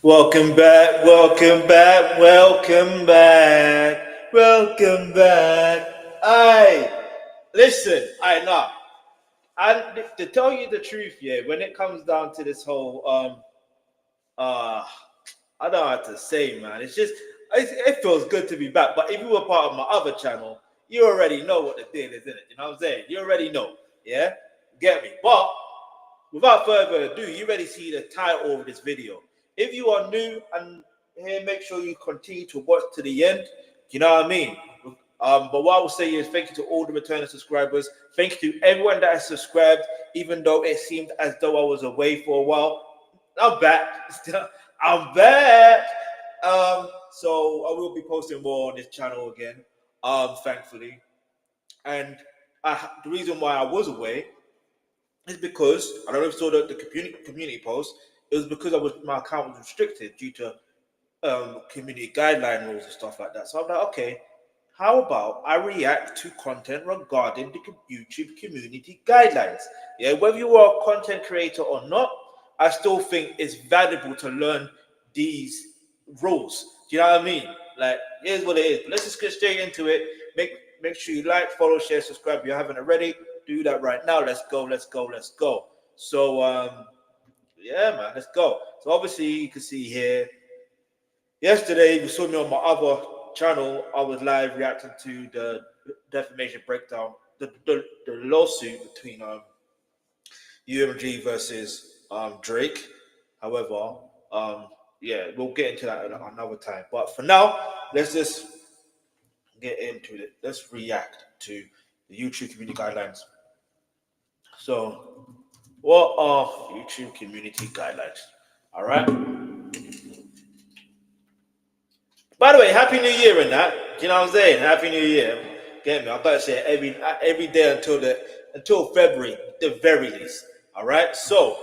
Welcome back, welcome back, welcome back, welcome back. I listen, I know. And to tell you the truth, yeah, when it comes down to this whole uh I don't know how to say, man. It feels good to be back. But if you were part of my other channel, you already know what the deal is, in it. You know what I'm saying? You already know. Yeah? Get me. But without further ado, you already see the title of this video. If you are new and here, make sure you continue to watch to the end. You know what I mean? But what I will say is thank you to all the returning subscribers. Thank you to everyone that has subscribed, even though it seemed as though I was away for a while. I'm back. I'm back. So I will be posting more on this channel again. Thankfully. And the reason why I was away is because I don't know if you saw the community post. It was because my account was restricted due to community guideline rules and stuff like that. So I'm like, okay, how about I react to content regarding the YouTube community guidelines? Yeah, whether you are a content creator or not, I still think it's valuable to learn these rules. Do you know what I mean? Like, here's what it is. But let's just get straight into it. Make sure you like, follow, share, subscribe if you haven't already. Do that right now. Let's go, let's go, let's go. So yeah, man, let's go. So obviously you can see here. Yesterday, you saw me on my other channel. I was live reacting to the defamation breakdown, the lawsuit between UMG versus Drake. However, yeah, we'll get into that another time. But for now, let's just get into it. Let's react to the YouTube community guidelines. So, what are YouTube community guidelines? All right. By the way, Happy New Year and that. You know what I'm saying? Happy New Year. Get me? I've got to say it every day until February, the very least. All right. So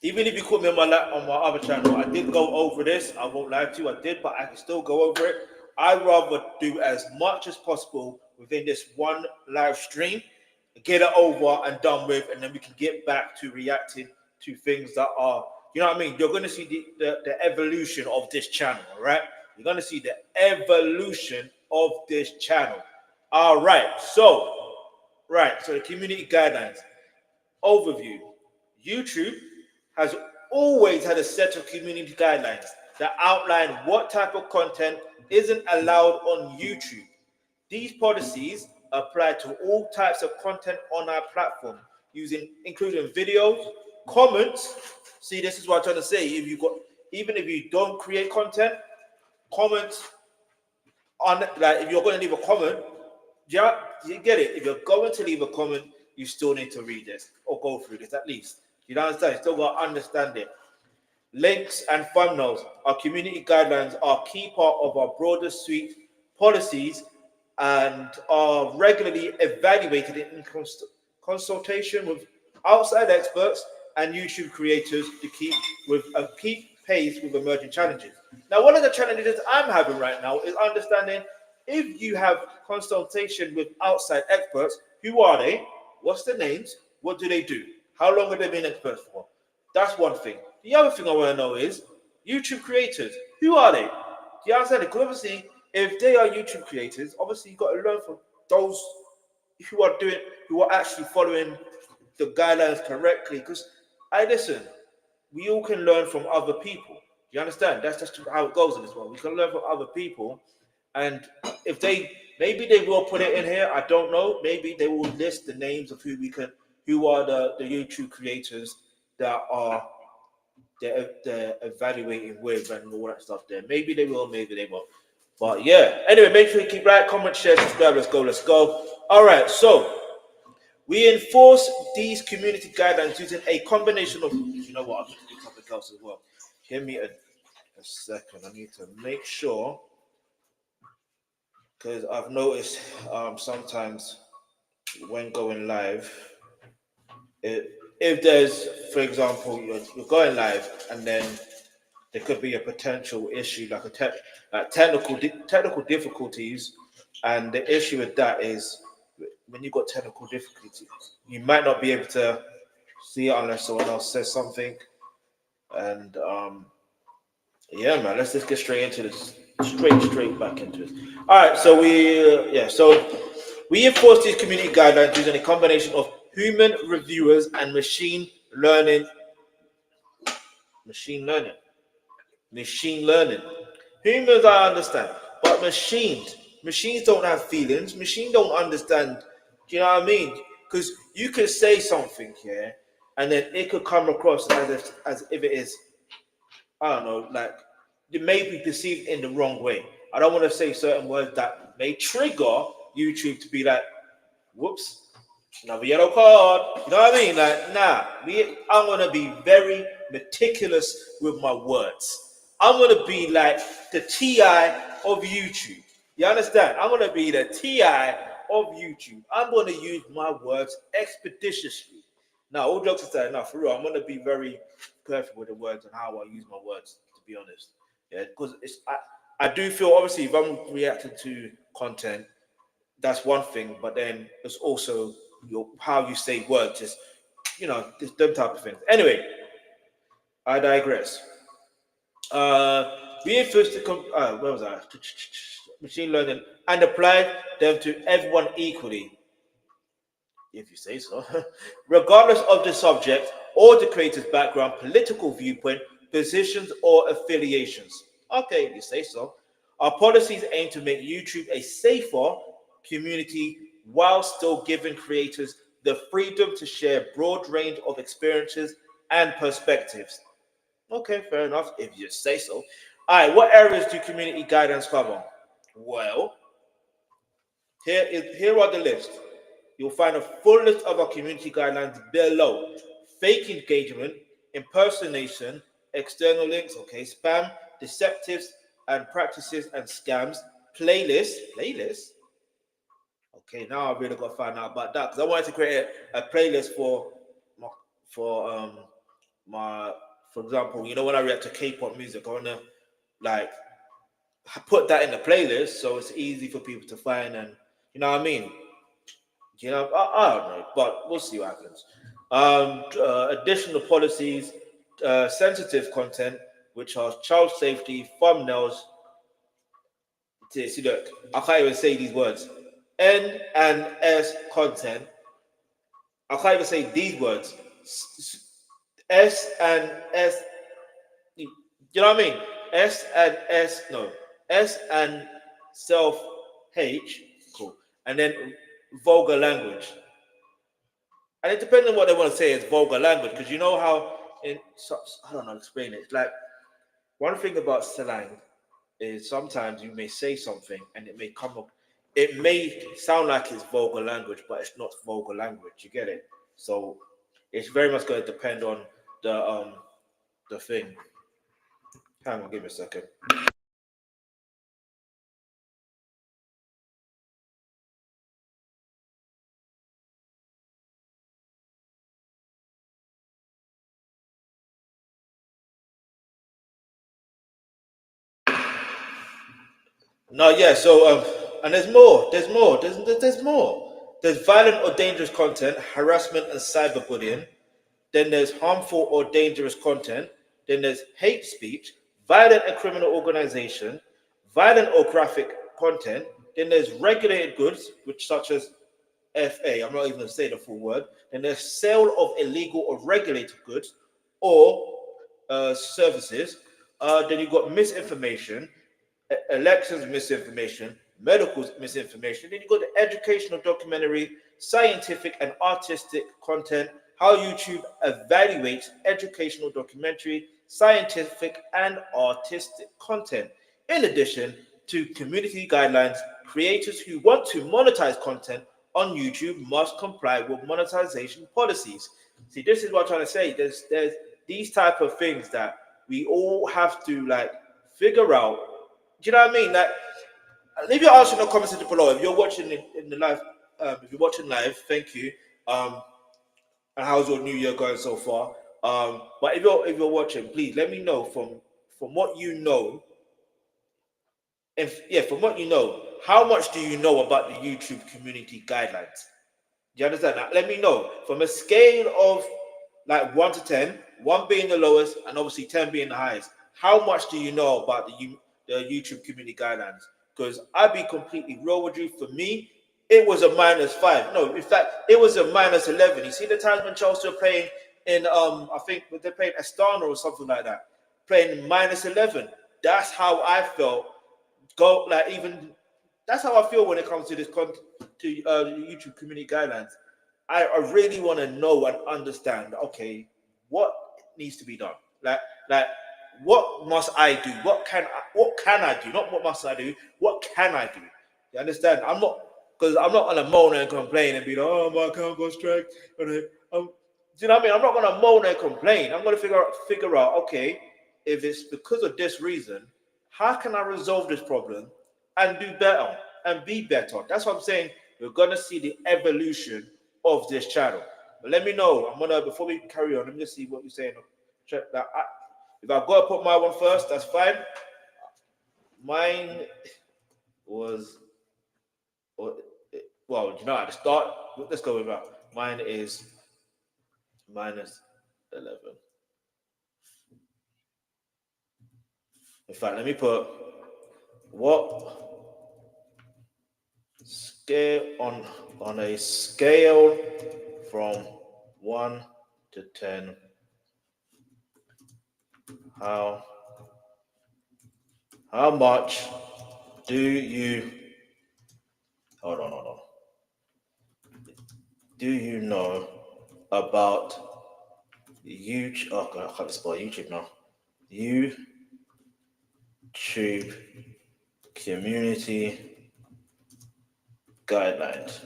even if you caught me on my other channel, I did go over this. I won't lie to you, I did, but I can still go over it. I'd rather do as much as possible within this one live stream, get it over and done with, and then we can get back to reacting to things that are, you know what I mean? You're going to see the evolution of this channel, all right? You're going to see the evolution of this channel. All right, so the community guidelines overview. YouTube has always had a set of community guidelines that outline what type of content isn't allowed on YouTube. These policies apply to all types of content on our platform, including videos, comments. See, this is what I'm trying to say. Even if you don't create content, comments on, like, if you're going to leave a comment, yeah, you get it. If you're going to leave a comment, you still need to read this or go through this at least. You know what I'm saying? You still got to understand it. Links and thumbnails. Our community guidelines are a key part of our broader suite policies and are regularly evaluated in consultation with outside experts and YouTube creators to keep pace with emerging challenges. Now, one of the challenges I'm having right now is understanding if you have consultation with outside experts, who are they? What's their names? What do they do? How long have they been experts for? That's one thing. The other thing I want to know is YouTube creators. Who are they? Do you understand? Because obviously, if they are YouTube creators, obviously you've got to learn from those who are actually following the guidelines correctly. Because I listen, we all can learn from other people. Do you understand? That's just how it goes in this world. We can learn from other people, and if maybe they will put it in here. I don't know. Maybe they will list the names of who are the YouTube creators that are they're evaluating with and all that stuff there. Maybe they will, maybe they won't. But yeah. Anyway, make sure you keep like, comment, share, subscribe. Let's go, let's go. All right, so we enforce these community guidelines using a combination of, you know what, I'm going to do something else as well. Give me a second. I need to make sure, because I've noticed sometimes when going live, if there's, for example, you're going live and then there could be a potential issue like technical difficulties, and the issue with that is when you've got technical difficulties, you might not be able to see it unless someone else says something. And yeah, man, let's just get straight into this. Straight back into it. All right, so we enforce these community guidelines using a combination of human reviewers and learning, machine learning, machine learning. Humans, I understand, but machines don't have feelings. Machines don't understand. Do you know what I mean? Because you could say something here, and then it could come across as if it is, I don't know, like it may be perceived in the wrong way. I don't want to say certain words that may trigger YouTube to be like, whoops, another yellow card. You know what I mean? Like, I'm gonna be very meticulous with my words. I'm gonna be like the TI of YouTube. You understand? I'm gonna be the TI of YouTube. I'm gonna use my words expeditiously. Now, all jokes aside, now for real, I'm gonna be very careful with the words and how I use my words. To be honest, yeah, because I do feel obviously if I'm reacting to content, that's one thing, but then it's also your how you say words, just this them type of things. Anyway, I digress. Reinforce where was I? Machine learning and apply them to everyone equally, if you say so, regardless of the subject or the creator's background, political viewpoint, positions, or affiliations. Okay, you say so. Our policies aim to make YouTube a safer community while still giving creators the freedom to share a broad range of experiences and perspectives. Okay, fair enough, if you say so. All right, what areas do community guidelines cover? Well, here are the list. You'll find a full list of our community guidelines below. Fake engagement, impersonation, external links, okay, spam, deceptives and practices and scams, playlists. Okay, now I really got to find out about that because I wanted to create a playlist my, for my for example, when I react to K-pop music, I want to like put that in the playlist so it's easy for people to find and you know what I mean. I don't know, but we'll see what happens. Additional policies, sensitive content, which are child safety, thumbnails. See, look, I can't even say these words. N and S content. I can't even say these words. S and S. You know what I mean? S and S. No. S and self H. Cool. And then vulgar language. And it depends on what they want to say as vulgar language, because you know how I don't know explain it. It's like one thing about slang is sometimes you may say something and it may sound like it's vulgar language, but it's not vulgar language. You get it? So it's very much going to depend on the thing. Hang on, give me a second. No, yeah. So and there's more. There's more. There's violent or dangerous content, harassment and cyberbullying. Then there's harmful or dangerous content. Then there's hate speech, violent and criminal organization, violent or graphic content. Then there's regulated goods, which such as FA. I'm not even going to say the full word. Then there's sale of illegal or regulated goods or services. Then you've got misinformation, elections misinformation, medical misinformation. Then you got the educational documentary, scientific and artistic content, how YouTube evaluates educational documentary, scientific and artistic content. In addition to community guidelines, creators who want to monetize content on YouTube must comply with monetization policies. See, this is what I'm trying to say. There's these type of things that we all have to like figure out. Do you know what I mean? Like, leave your answer in the comment section below. If you're watching in the live, if you're watching live, thank you. And how's your new year going so far? But if you're watching, please let me know from what you know. If yeah, from what you know, how much do you know about the YouTube community guidelines? Do you understand that? Let me know from a scale of like 1 to 10, one being the lowest, and obviously 10 being the highest. How much do you know about the YouTube community guidelines? Because I'd be completely real with you. For me, it was a -5. No, in fact, it was a -11. You see the times when Chelsea were playing in I think they're playing Astana or something like that, playing -11. That's how I felt. Go like even that's how I feel when it comes to YouTube community guidelines. I really want to know and understand. Okay, what needs to be done? Like what must I do? What can I do? Not what must I do. What can I do? You understand? I'm not because I'm not gonna moan and complain and be like, oh my account got strike. Do you know what I mean? I'm not gonna moan and complain. I'm gonna figure out. Okay, if it's because of this reason, how can I resolve this problem and do better and be better? That's what I'm saying. We're gonna see the evolution of this channel. But let me know. I'm gonna before we carry on. Let me just see what you're saying. Check that. If I've got to put my one first, that's fine. Mine was, well, you know, at the start. Let's go with that. Mine is -11. In fact, let me put what scale on a scale from 1 to 10. How much do you hold on? Do you know about YouTube? Oh God, I can't spell YouTube now. YouTube community guidelines.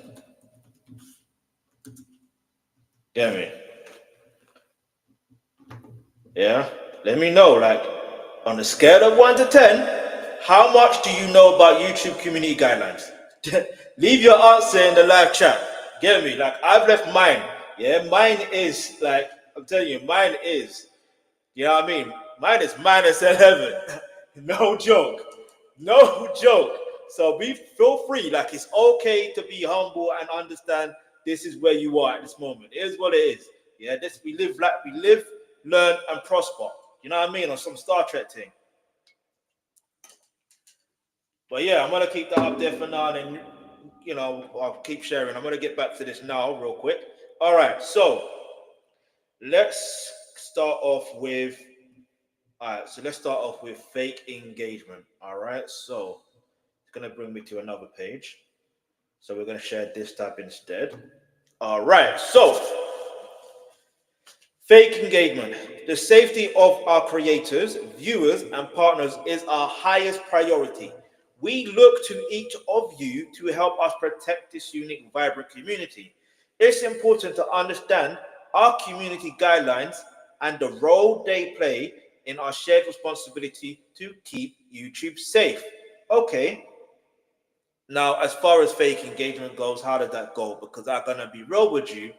Get me? Yeah. Let me know, like, on a scale of 1 to 10, how much do you know about YouTube community guidelines? Leave your answer in the live chat. Get me? Like, I've left mine. Yeah, mine is like I'm telling you, mine is. You know what I mean? Mine is -11. No joke. No joke. So feel free. Like it's okay to be humble and understand this is where you are at this moment. It is what it is. Yeah, this we live, learn, and prosper. You know what I mean? On some Star Trek thing. But yeah, I'm gonna keep that up there for now, and I'll keep sharing. I'm gonna get back to this now, real quick. All right, so let's start off with. All right, so let's start off with fake engagement. All right, so it's gonna bring me to another page. So we're gonna share this tab instead. All right, so fake engagement. The safety of our creators, viewers, and partners is our highest priority. We look to each of you to help us protect this unique, vibrant community. It's important to understand our community guidelines and the role they play in our shared responsibility to keep YouTube safe. Okay, now as far as fake engagement goes, how does that go? Because I'm gonna be real with you,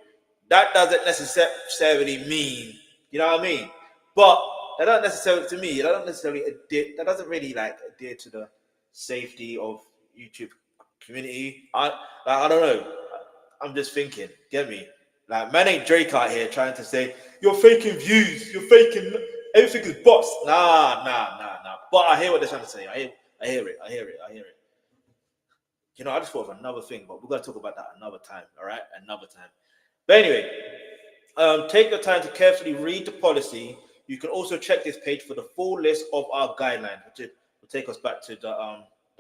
that doesn't necessarily mean, you know what I mean? But that doesn't necessarily to me, that doesn't really like adhere to the safety of YouTube community. I don't know. I'm just thinking, get me? Like man ain't Drake out here trying to say you're faking views, you're faking everything is bots. Nah. But I hear what they're trying to say. I hear it. You know, I just thought of another thing, but we're gonna talk about that another time. All right, another time. But anyway, take the time to carefully read the policy. You can also check this page for the full list of our guidelines, which will take us back to the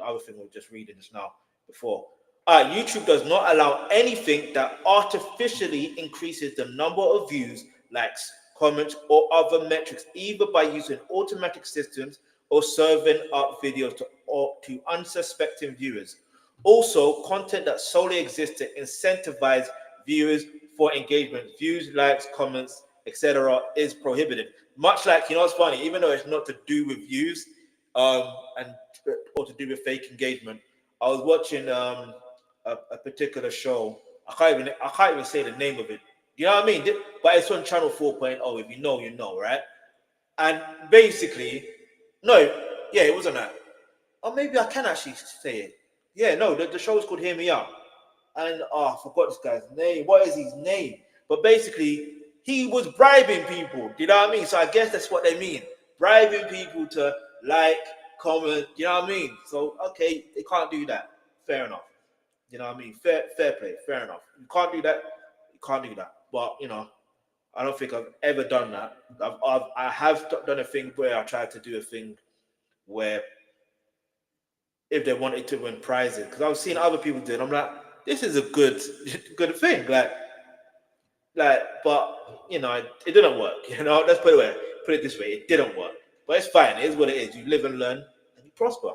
other thing we were just reading just now before. YouTube does not allow anything that artificially increases the number of views, likes, comments, or other metrics, either by using automatic systems or serving up videos to unsuspecting viewers. Also, content that solely exists to incentivize viewers for engagement, views, likes, comments, etc., is prohibited. Much like, you know, it's funny, even though it's not to do with views, and or to do with fake engagement. I was watching a particular show. I can't even say the name of it. You know what I mean? But it's on Channel 4.0. If you know, you know, right? And basically, no, yeah, it wasn't that. Or maybe I can actually say it. Yeah, no, the show's called Hear Me Out. And I forgot this guy's name. What is his name? But basically, he was bribing people. You know what I mean? So I guess that's what they mean. Bribing people to like, comment, you know what I mean? So okay, they can't do that. Fair enough. You know what I mean? Fair play, fair enough. You can't do that, you can't do that. But I don't think I've ever done that. I have done a thing where I tried to do a thing where if they wanted to win prizes, because I was seeing other people do it, I'm like, this is a good good thing. But it didn't work. Let's put it this way, it didn't work. But it's fine. It is what it is. You live and learn, and you prosper.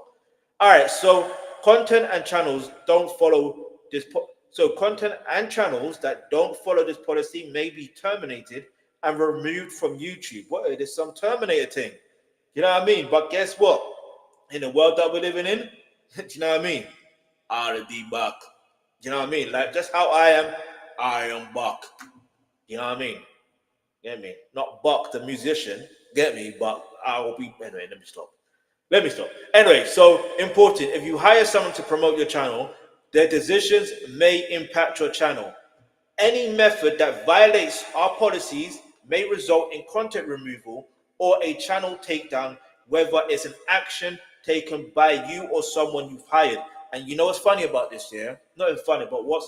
All right. So content and channels don't follow this. So content and channels that don't follow this policy may be terminated and removed from YouTube. What? It is some Terminator thing. You know what I mean? But guess what? In the world that we're living in, do you know what I mean? I'll be back. You know what I mean? Like just how I am back. You know what I mean? Get me? Not Buck the musician. Get me? But I will be. Anyway, let me stop. Let me stop. Anyway, so important. If you hire someone to promote your channel, their decisions may impact your channel. Any method that violates our policies may result in content removal or a channel takedown, whether it's an action taken by you or someone you've hired. And you know what's funny about this, yeah? Not even funny, but what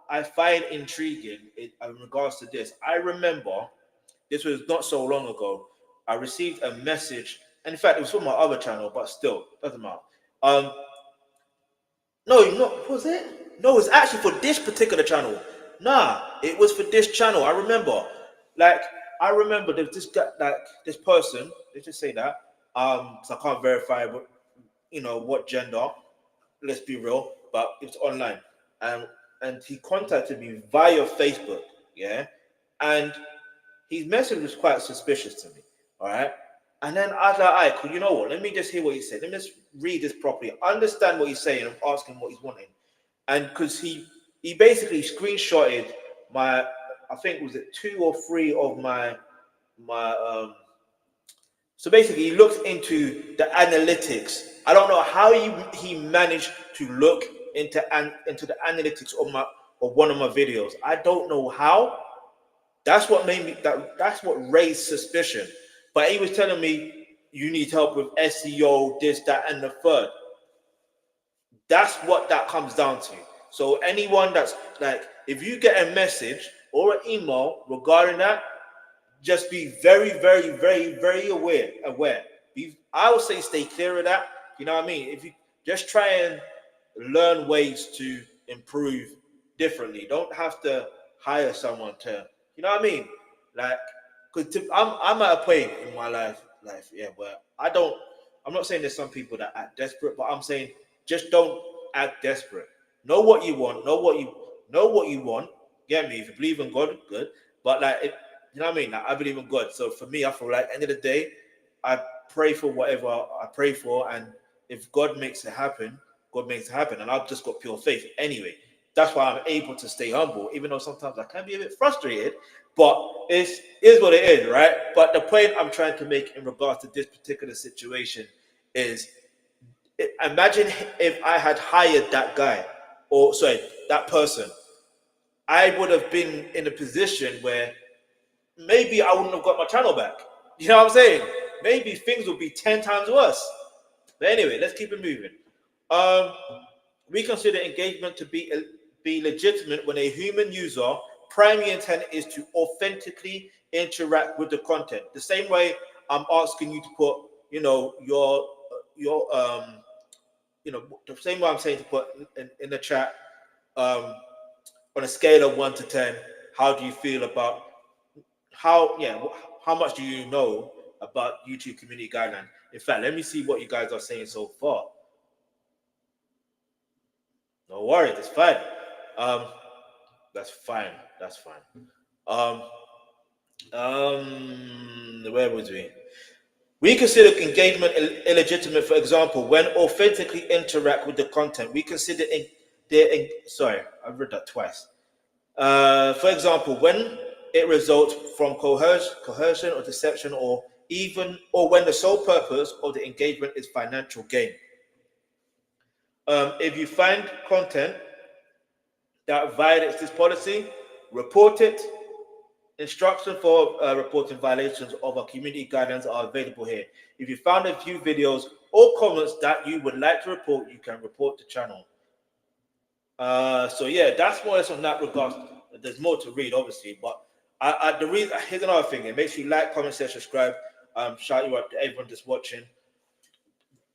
I find intriguing in regards to this. I remember this was not so long ago. I received a message, and in fact, it was from my other channel, but still doesn't matter. Um, no, was it? No, it's actually for this particular channel. Nah, it was for this channel. I remember, like, there's this guy, like this person. Let's just say that. So I can't verify, but what gender. Let's be real, but it's online, and he contacted me via Facebook. Yeah, and his message was quite suspicious to me. All right. And then I was like, all right, cool, you know what? Let me just hear what he said. Let me just read this properly, understand what he's saying, and ask him what he's wanting. And because he basically screenshotted my, I think was it 2 or 3 of my so basically he looked into the analytics. I don't know how he managed to look into the analytics of one of my videos. I don't know how. That's what made me that's what raised suspicion. But he was telling me you need help with SEO, this, that, and the third. That's what that comes down to. So anyone that's like, if you get a message or an email regarding that, just be very, very, very, very aware. I would say stay clear of that. You know what I mean? If you just try and learn ways to improve differently, don't have to hire someone to, you know what I mean? Like, because I'm at a point in my life, yeah, where I'm not saying there's some people that act desperate, but I'm saying just don't act desperate. Know what you want. Know what you want. Get me? If you believe in God, good. But you know what I mean? Like, I believe in God. So for me, I feel like end of the day, I pray for whatever I pray for, and if God makes it happen, God makes it happen. And I've just got pure faith. Anyway, that's why I'm able to stay humble, even though sometimes I can be a bit frustrated. But it is what it is, right? But the point I'm trying to make in regards to this particular situation is, imagine if I had hired that guy, or sorry, that person. I would have been in a position where maybe I wouldn't have got my channel back. You know what I'm saying? Maybe things would be 10 times worse. But anyway, let's keep it moving. Um, we consider engagement to be legitimate when a human user primary intent is to authentically interact with the content. The same way I'm asking you to put, your the same way I'm saying to put in the chat, um, on a scale of 1 to 10, how do you feel about how much do you know about YouTube community guidelines? In fact, let me see what you guys are saying so far. No worries, it's fine. Um, that's fine. That's fine. Um, where was we? We consider engagement illegitimate, for example, when authentically interact with the content. We consider sorry, I've read that twice. For example, when it results from coercion or deception, or when the sole purpose of the engagement is financial gain. If you find content that violates this policy, report it Instructions for reporting violations of our community guidelines are available here. If you found a few videos or comments that you would like to report, you can report the channel. So yeah, that's more or less on that regard. There's more to read, obviously, but the reason here's another thing. It makes you like, comment, share, subscribe. Shout you out to everyone that's watching.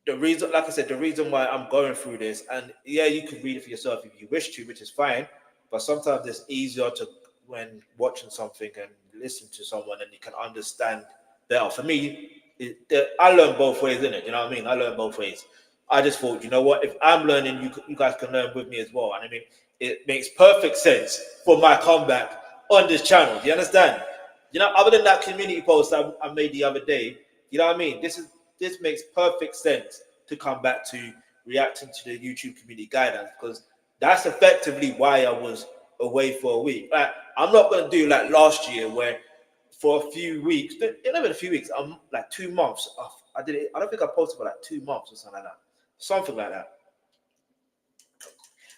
The reason, like I said, the reason why I'm going through this, and yeah, you can read it for yourself if you wish to, which is fine. But sometimes it's easier to when watching something and listen to someone, and you can understand better. For me, I learn both ways, isn't it? You know what I mean? I learn both ways. I just thought, you know what? If I'm learning, you guys can learn with me as well. And I mean, it makes perfect sense for my comeback on this channel. Do you understand? You know, other than that community post I made the other day, you know what I mean? This makes perfect sense to come back to reacting to the YouTube community guidelines, because that's effectively why I was away for a week. Like, I'm not going to do like last year where for a few weeks, not even a few weeks, I'm like 2 months. I did it. I don't think I posted for like 2 months or something like that. Something like that.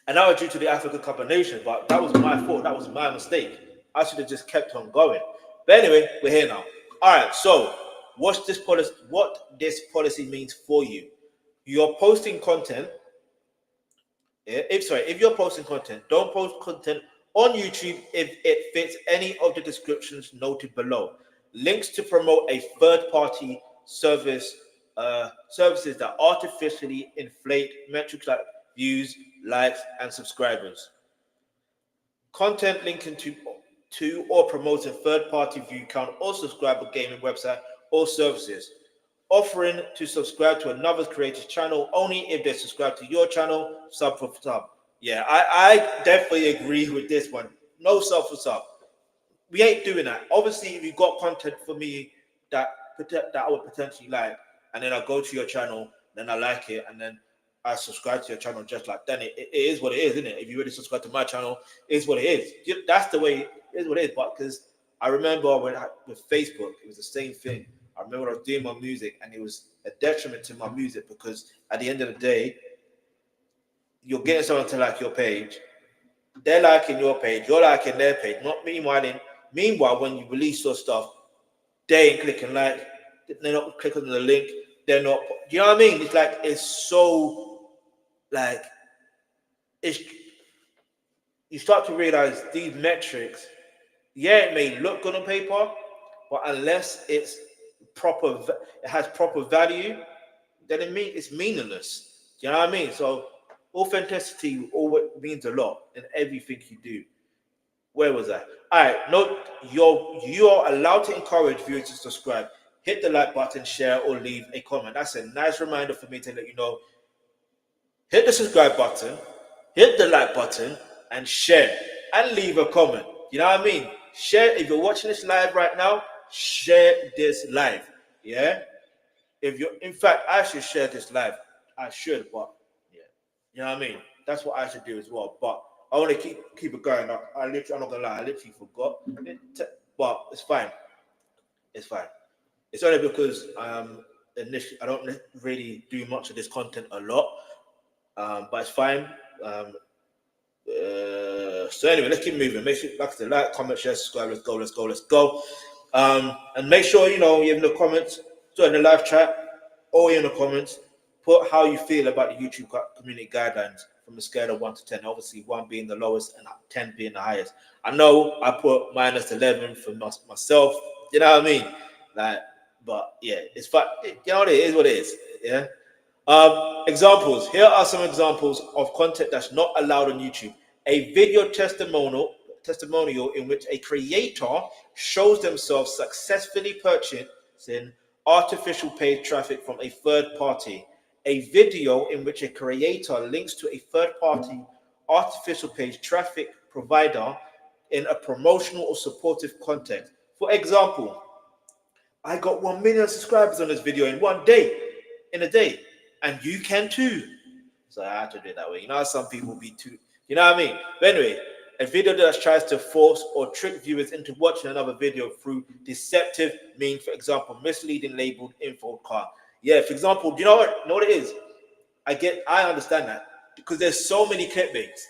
And that was due to the African Cup of Nations, but that was my fault. That was my mistake. I should have just kept on going. But anyway, we're here now. All right. So, what this policy means for you? You're posting content. If you're posting content, don't post content on YouTube if it fits any of the descriptions noted below. Links to promote a third-party services that artificially inflate metrics like views, likes, and subscribers. Content linking to or promoting third-party view count or subscriber gaming website or services. Offering to subscribe to another creator's channel only if they subscribe to your channel, sub for sub. Yeah, I definitely agree with this one. No sub for sub. We ain't doing that. Obviously, if you got content for me that I would potentially like, and then I go to your channel, then I like it, and then I subscribe to your channel just like then it is what it is, isn't it? If you really subscribe to my channel, it is what it is. That's the way it is what it is. But because I remember with Facebook, it was the same thing. I remember I was doing my music, and it was a detriment to my music because at the end of the day, you're getting someone to like your page, they're liking your page, you're liking their page. Not meanwhile, when you release your stuff, they ain't clicking like, they're not clicking on the link, they're not. You know what I mean? It's like it's so like it's. You start to realize these metrics. Yeah, it may look good on paper, but unless it has proper value, then it's meaningless. Do you know what I mean? So authenticity always means a lot in everything you do. Where was I? All right, note you're allowed to encourage viewers to subscribe. Hit the like button, share, or leave a comment. That's a nice reminder for me to let you know. Hit the subscribe button, hit the like button, and share, and leave a comment. You know what I mean? Share. If you're watching this live right now, share this live. Yeah. In fact, I should share this live. I should, but yeah, you know what I mean. That's what I should do as well. But I want to keep it going. I'm not gonna lie. I literally forgot. But it's fine. It's fine. It's only because initially I don't really do much of this content a lot. But it's fine. So anyway, let's keep moving. Make sure, like I said, like, comment, share, subscribe. Let's go. And make sure you're in the comments, so in the live chat, or in the comments, put how you feel about the YouTube community guidelines from a scale of 1 to 10. Obviously, 1 being the lowest and 10 being the highest. I know I put -11 for myself. You know what I mean? Like, but yeah, it's fine. You know what it is? What it is? Yeah. Examples. Here are some examples of content that's not allowed on YouTube. A video testimonial in which a creator shows themselves successfully purchasing artificial paid traffic from a third party. A video in which a creator links to a third party artificial paid traffic provider in a promotional or supportive context. For example, I got 1 million subscribers on this video in a day. And you can too. So I had to do it that way. You know how some people be too, you know what I mean? But anyway, a video that tries to force or trick viewers into watching another video through deceptive means, for example, misleading labeled info card. Yeah, for example, do you know what? You know what it is? I understand that because there's so many clickbaits.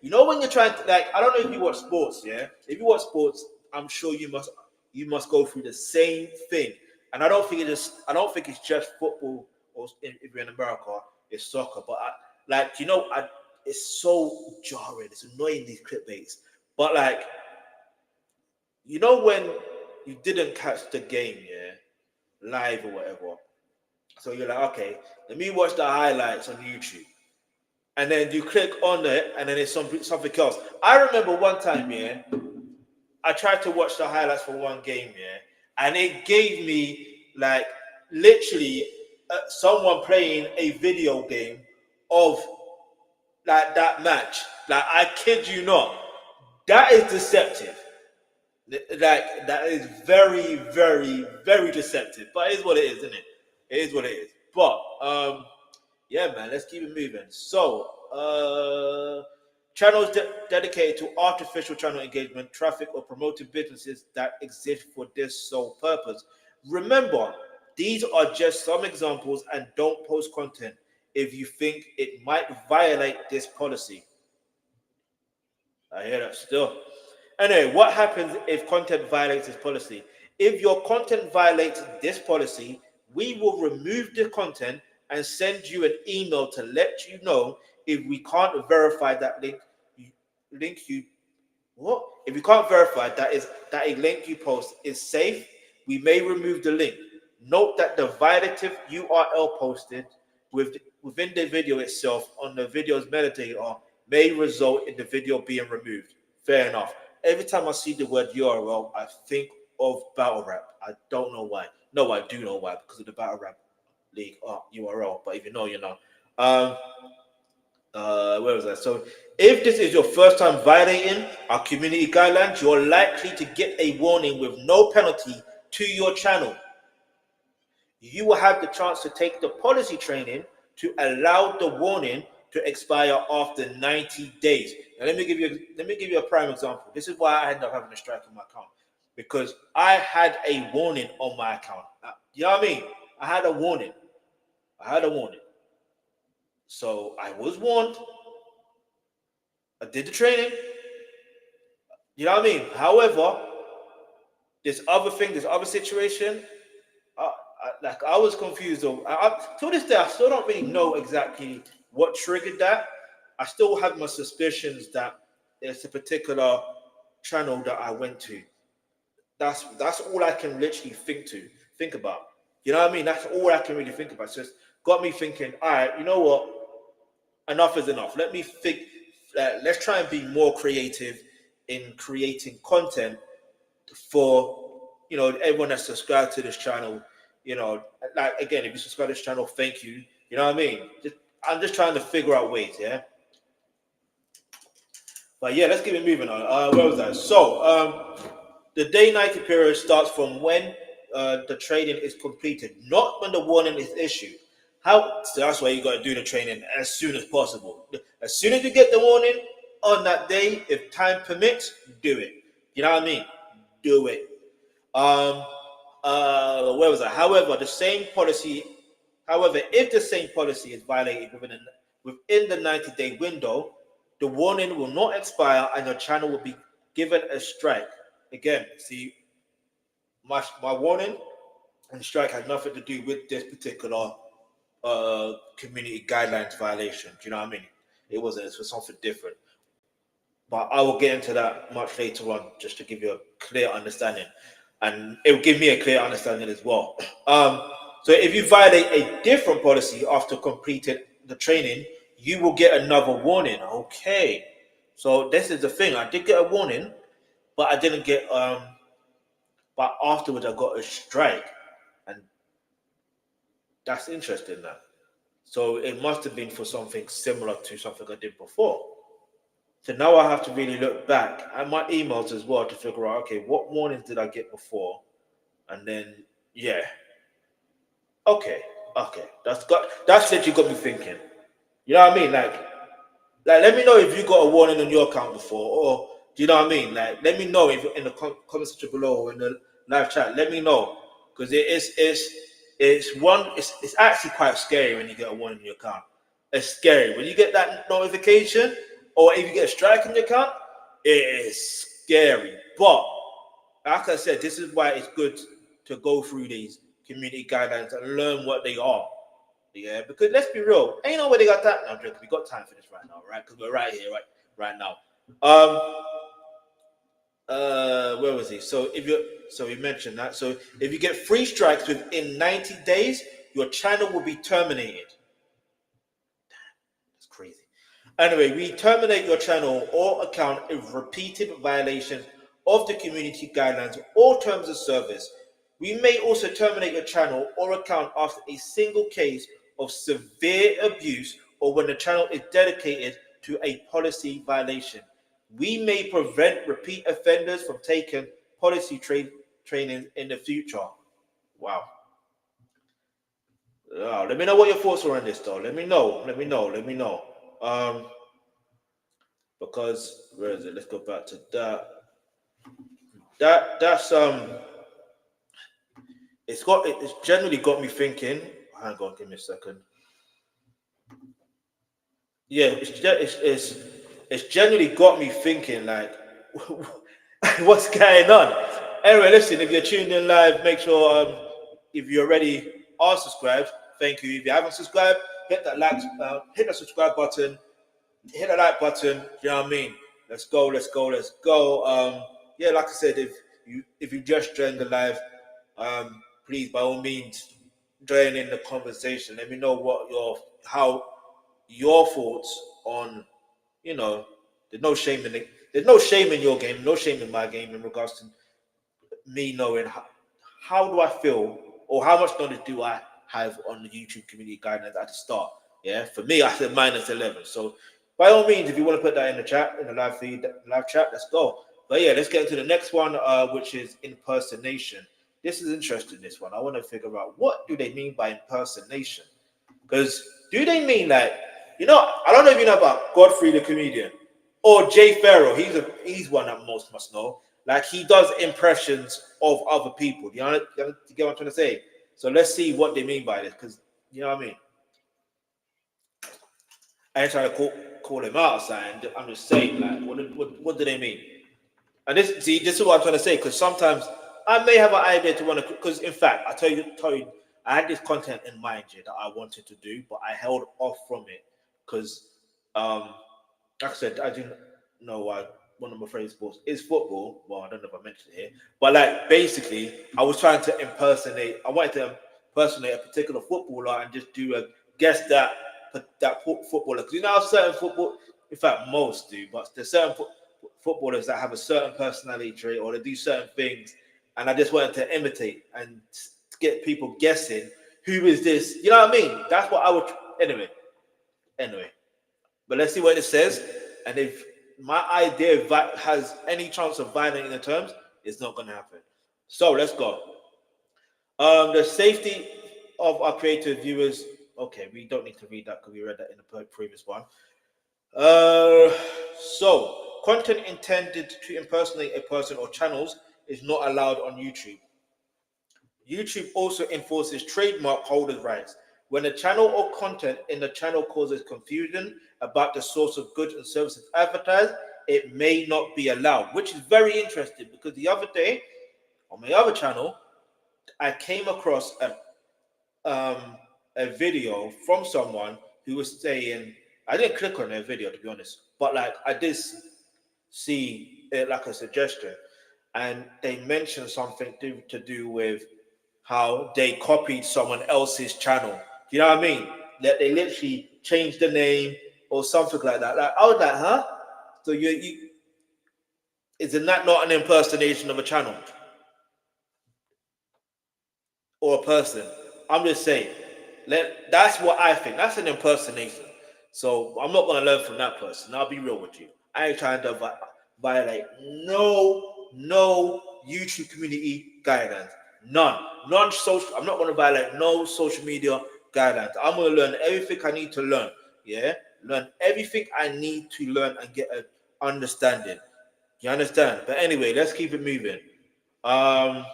You know when you're trying to, like, I don't know if you watch sports, yeah. If you watch sports, I'm sure you must go through the same thing. And I don't think it's just football or if you're in America, it's soccer. But it's so jarring. It's annoying these clickbaits. But like, when you didn't catch the game, yeah, live or whatever. So you're like, okay, let me watch the highlights on YouTube. And then you click on it, and then it's something else. I remember one time, yeah, I tried to watch the highlights for one game, yeah, and it gave me like literally someone playing a video game of like that match. Like I kid you not, that is deceptive. Like that is very, very, very deceptive. But it is what it is, isn't it? It is what it is. But yeah, man, let's keep it moving. So, channels dedicated to artificial channel engagement, traffic, or promoting businesses that exist for this sole purpose. Remember, these are just some examples, and don't post content if you think it might violate this policy. I hear that still. Anyway, what happens if content violates this policy? If your content violates this policy, we will remove the content and send you an email to let you know if we can't verify that link you what? If you can't verify that a link you post is safe, we may remove the link. Note that the violative URL posted within the video itself on the video's metadata may result in the video being removed. Fair enough. Every time I see the word URL, I think of battle rap. I don't know why. No, I do know why, because of the battle rap league URL. But if you know, you know. Where was that? So, if this is your first time violating our community guidelines, you're likely to get a warning with no penalty to your channel. You will have the chance to take the policy training to allow the warning to expire after 90 days. Now, let me give you a prime example. This is why I ended up having a strike on my account, because I had a warning on my account. You know what I mean? I had a warning. So I was warned. I did the training. You know what I mean? However, this other situation, I was confused. To this day, I still don't really know exactly what triggered that. I still have my suspicions that it's a particular channel that I went to. That's all I can literally think about. You know what I mean? That's all I can really think about. So it's got me thinking, all right, you know what? Enough is enough. Let me think. Let's try and be more creative in creating content for everyone that's subscribed to this channel. Like, again, if you subscribe to this channel, thank you. You know what I mean? I'm just trying to figure out ways, yeah. But yeah, let's keep it moving on. Where was that? So the day 90 period starts from when the training is completed, not when the warning is issued. So that's why you got to do the training as soon as possible. As soon as you get the warning on that day, if time permits, do it. You know what I mean? Do it. Where was that? However, if the same policy is violated within the 90-day window, the warning will not expire and your channel will be given a strike. Again, see, my warning and strike had nothing to do with this particular community guidelines violation. Do you know what I mean? It was for something different. But I will get into that much later on, just to give you a clear understanding, and it will give me a clear understanding as well. So if you violate a different policy after completing the training, you will get another warning. Okay, so this is the thing. I did get a warning, but I didn't get. But afterwards, I got a strike, and that's interesting. That so it must have been for something similar to something I did before. So now I have to really look back at my emails as well to figure out, okay, what warnings did I get before? And then, yeah. Okay. That's literally got me thinking. You know what I mean? Like let me know if you got a warning on your account before, or do you know what I mean? Like, let me know if in the comment section below or in the live chat. Let me know, because it's actually quite scary when you get a warning on your account. It's scary when you get that notification. or if you get a strike in your account, it is scary. But like I said, this is why it's good to go through these community guidelines and learn what they are. Yeah, because let's be real, ain't nobody got that. No, I'm joking. We got time for this right now, right? Because we're right here, right now. Where was he? So we mentioned that. So if you get 3 strikes within 90 days, your channel will be terminated. That's crazy. Anyway, we terminate your channel or account if repeated violations of the community guidelines or terms of service. We may also terminate your channel or account after a single case of severe abuse or when the channel is dedicated to a policy violation. We may prevent repeat offenders from taking policy training in the future. Wow. Let me know what your thoughts are on this, though. Let me know. Um, because where is it? Let's go back to that. That's it's generally got me thinking. Hang on, give me a second. Yeah, it's generally got me thinking like, what's going on? Anyway, listen, if you're tuned in live, make sure if you already are subscribed, thank you. If you haven't subscribed, hit the subscribe button, hit the like button. You know what I mean? Let's go, let's go, let's go. Yeah, like I said, if you just joined the live, please by all means join in the conversation. Let me know how your thoughts on, you know, there's no shame in it. There's no shame in your game, no shame in my game in regards to me knowing how do I feel or how much knowledge do I have on the YouTube community guidelines at the start. Yeah, for me, I said -11. So by all means, if you want to put that in the chat, in the live feed, live chat, let's go. But yeah, let's get into the next one, which is impersonation. This is interesting. This one, I want to figure out what do they mean by impersonation. Because do they mean like, I don't know if you know about Godfrey the comedian or Jay Farrell. He's one that most must know. Like he does impressions of other people. You get what I'm trying to say? So let's see what they mean by this. Because you know what I mean? I ain't trying to call him out or something. I'm just saying, like, what do they mean? And this is what I'm trying to say. Because sometimes I may have an idea to want to. Because in fact, I tell you, I had this content in mind here that I wanted to do, but I held off from it because, like I said, I didn't know why one of my favorite sports is football. Well, I don't know if I mentioned it here, but like basically, I was trying to impersonate. I wanted to impersonate a particular footballer and just do a guess that footballer. Because you know how certain football, in fact, most do, but there's certain footballers that have a certain personality trait or they do certain things, and I just wanted to imitate and get people guessing who is this. You know what I mean? That's what I would. Anyway. But let's see what it says, and if my idea has any chance of violating the terms, it's not going to happen. So let's go. The safety of our creative viewers. Okay, we don't need to read that because we read that in the previous one. So content intended to impersonate a person or channels is not allowed on YouTube. YouTube also enforces trademark holders' rights. When a channel or content in the channel causes confusion about the source of goods and services advertised, it may not be allowed, which is very interesting because the other day on my other channel, I came across a video from someone who was saying, I didn't click on their video to be honest, but like I did see it like a suggestion, and they mentioned something to do with how they copied someone else's channel. You know what I mean? That they literally changed the name or something like that. Like I was like, huh? So you isn't that not an impersonation of a channel or a person? I'm just saying. That's what I think. That's an impersonation. So I'm not gonna learn from that person. I'll be real with you. I ain't trying to violate no YouTube community guidelines. None. Non-social. I'm not gonna violate no social media guidelines. I'm gonna learn everything I need to learn. Yeah, learn everything I need to learn and get an understanding. You understand? But anyway, let's keep it moving. Um.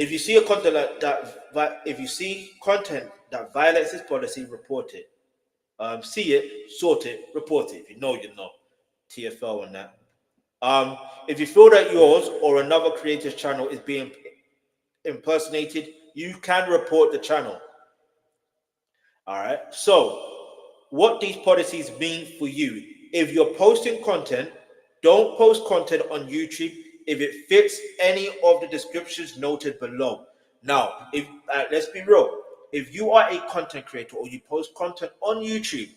If you see a content if you see content that violates this policy, report it. See it, sort it, report it. If you know, you know. TFL on that. If you feel that yours or another creator's channel is being impersonated, you can report the channel. All right. So, what these policies mean for you? If you're posting content, don't post content on YouTube if it fits any of the descriptions noted below. Now, if let's be real, if you are a content creator or you post content on YouTube,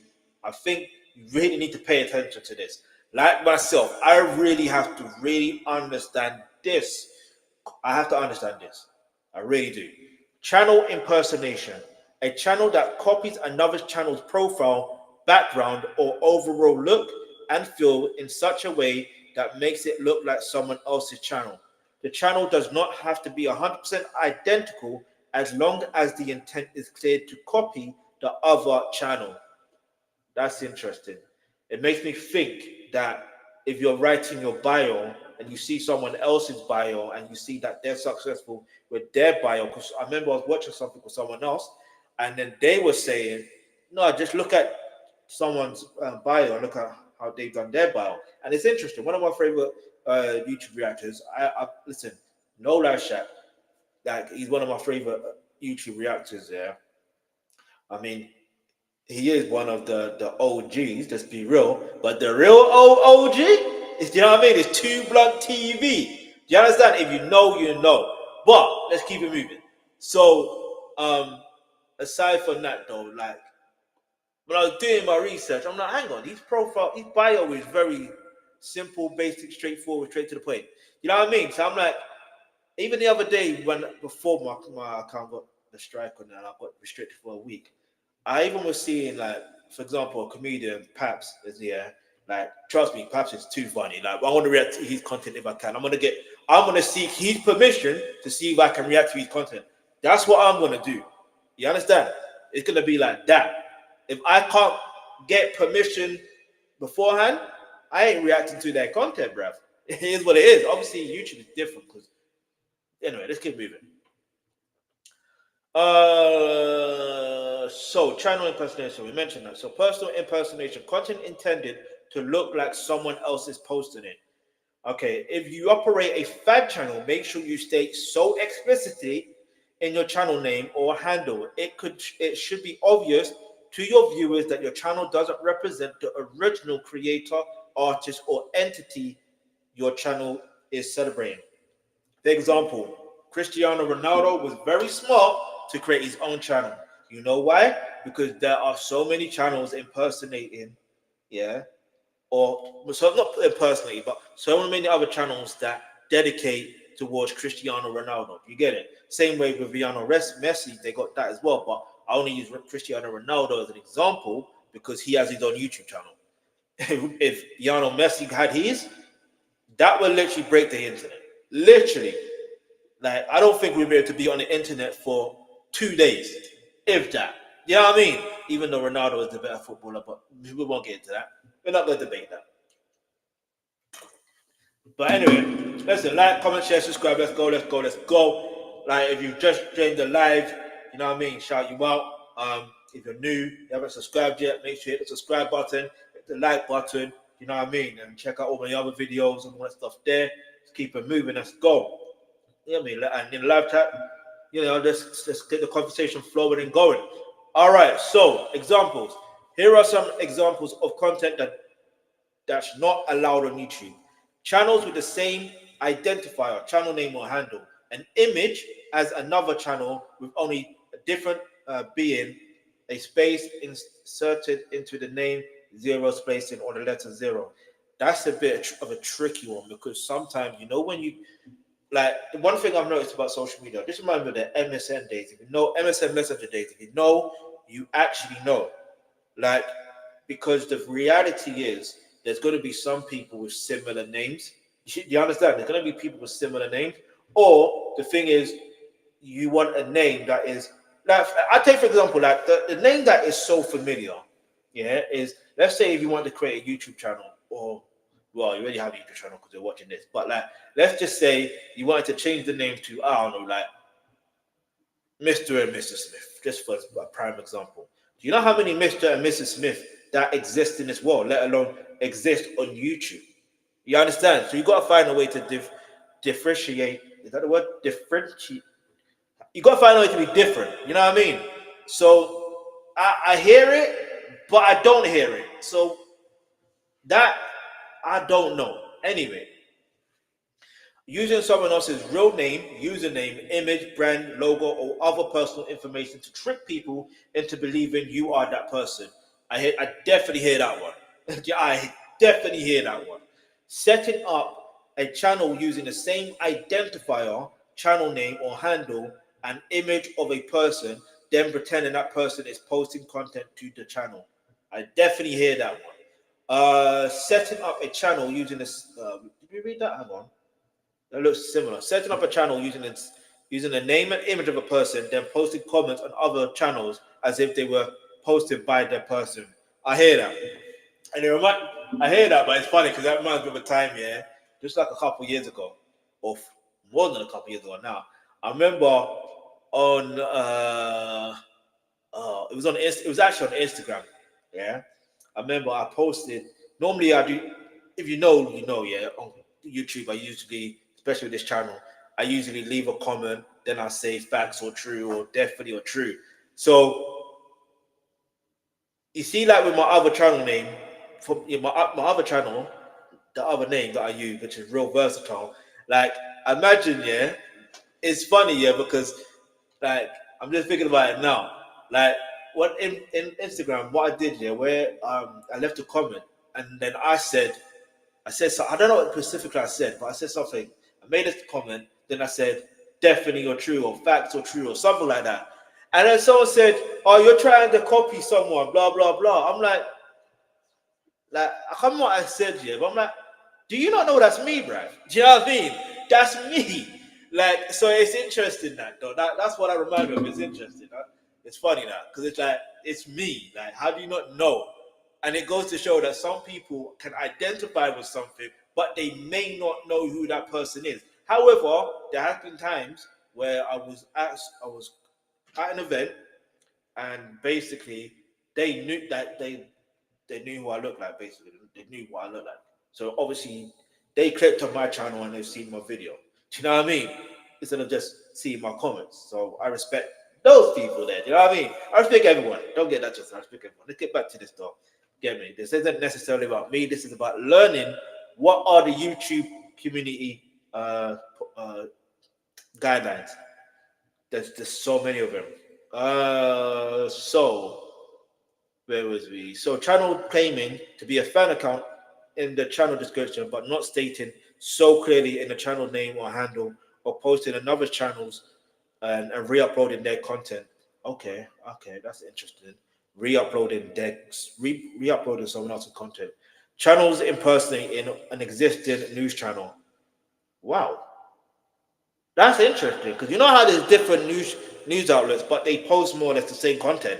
I think you really need to pay attention to this. Like myself, I really have to really understand this. I have to understand this. I really do. Channel impersonation. A channel that copies another channel's profile, background, or overall look and feel in such a way that makes it look like someone else's channel. The channel does not have to be 100% identical as long as the intent is clear to copy the other channel. That's interesting. It makes me think that if you're writing your bio and you see someone else's bio and you see that they're successful with their bio, because I remember I was watching something with someone else, and then they were saying, "No, just look at someone's bio and look at how they've done their bio." And it's interesting. One of my favorite YouTube reactors. I listen, no live chat. Like he's one of my favorite YouTube reactors. Yeah, I mean, he is one of the OGs. Let's be real. But the real OG is, you know what I mean? It's Two Blood TV. Do you understand? If you know, you know. But let's keep it moving. So, aside from that, though, like when I was doing my research, I'm like, hang on, his bio is very simple, basic, straightforward, straight to the point. You know what I mean? So I'm like, even the other day when before my account got the strike on that, and I got restricted for a week. I even was seeing, like, for example, a comedian, Paps, is here. Like, trust me, Paps is too funny. Like, I want to react to his content if I can. I'm gonna seek his permission to see if I can react to his content. That's what I'm gonna do. You understand? It's gonna be like that. If I can't get permission beforehand, I ain't reacting to their content, bruv. It is what it is. Obviously, YouTube is different because anyway, let's keep moving. So channel impersonation, we mentioned that. So personal impersonation, content intended to look like someone else is posting it. Okay, if you operate a fad channel, make sure you state so explicitly in your channel name or handle. It should be obvious to your viewers that your channel doesn't represent the original creator, artist, or entity your channel is celebrating. For example, Cristiano Ronaldo was very smart to create his own channel. You know why? Because there are so many channels impersonating, yeah, or so not impersonating, but so many other channels that dedicate towards Cristiano Ronaldo. You get it? Same way with Lionel Messi, they got that as well. But I only use Cristiano Ronaldo as an example because he has his own YouTube channel. If Lionel Messi had his, that would literally break the internet. Literally. Like, I don't think we'll be able to be on the internet for 2 days, if that. You know what I mean? Even though Ronaldo is the better footballer, but we won't get into that. We're not going to debate that. But anyway, listen, like, comment, share, subscribe. Let's go, let's go, let's go. Like, if you've just joined the live, you know what I mean? Shout you out. If you're new, you haven't subscribed yet, make sure you hit the subscribe button, hit the like button, you know what I mean? And check out all my other videos and all that stuff there. Let's keep it moving. Let's go. You know what I mean? And in the live chat, you know, let's get the conversation flowing and going. All right, so examples. Here are some examples of content that's not allowed on YouTube. Channels with the same identifier, channel name or handle, an image as another channel with only a different being, a space inserted into the name, zero spacing, or the letter zero. That's a bit of a tricky one because sometimes, you know, when you like the one thing I've noticed about social media, just remember the MSN days. If you know MSN Messenger days, if you know, you actually know. Like, because the reality is there's going to be some people with similar names. You understand? There's going to be people with similar names. Or the thing is, you want a name that is like I take for example, like the name that is so familiar, yeah, is let's say if you want to create a YouTube channel or well, you already have a YouTube channel because you're watching this, but like let's just say you wanted to change the name to I don't know, like Mr. and Mrs. Smith, just for a prime example. Do you know how many Mr. and Mrs. Smith that exist in this world, let alone exist on YouTube? You understand? So you got to find a way to differentiate. Is that the word? Differentiate. You got to find a way to be different. You know what I mean? So I hear it, but I don't hear it. So that I don't know. Anyway, using someone else's real name, username, image, brand, logo, or other personal information to trick people into believing you are that person. I definitely hear that one. I definitely hear that one. Setting up a channel using the same identifier, channel name, or handle, an image of a person, then pretending that person is posting content to the channel. I definitely hear that one. Setting up a channel using this. Did we read that? Hang on. That looks similar. Setting up a channel using the name and image of a person, then posting comments on other channels as if they were posted by that person. I hear that, and I hear that, but it's funny because that reminds me of a time, yeah, just like a couple years ago, or more than a couple years ago now. I remember on it was it was actually on Instagram. Yeah, I remember I posted. Normally, I do. If you know, you know. Yeah, on YouTube, I usually, especially with this channel, I usually leave a comment. Then I say facts or true or definitely or true. So you see, like with my other channel name, from my other channel, the other name that I use, which is real versatile. Like, imagine, yeah, it's funny, yeah, because like I'm just thinking about it now. Like what in Instagram, what I did here, where I left a comment and then I said so I don't know what specifically I said, but I said something. I made a comment, then I said definitely or true or facts or true or something like that. And then someone said, "Oh, you're trying to copy someone, blah blah blah." I'm like I can't remember what I said here, but I'm like, do you not know that's me, bruv? Do you know what I mean? That's me. Like, so it's interesting that though. That's what I remind me of. It's interesting. It's funny that because it's like it's me. Like, how do you not know? And it goes to show that some people can identify with something, but they may not know who that person is. However, there have been times where I was at an event and basically they knew that they knew who I look like. Basically, they knew what I look like. So obviously, they clicked on my channel and they've seen my video. Do you know what I mean? Instead of just seeing my comments. So I respect those people there. Do you know what I mean? I respect everyone. Don't get that just. I respect everyone. Let's get back to this though. Get me? This isn't necessarily about me. This is about learning what are the YouTube community uh, guidelines. There's just so many of them. So where was we? So channel claiming to be a fan account in the channel description, but not stating so clearly in the channel name or handle, or posting another channels and re-uploading their content. Okay, that's interesting. Re-uploading someone else's content. Channels impersonating an existing news channel. Wow, that's interesting because you know how there's different news outlets, but they post more or less the same content.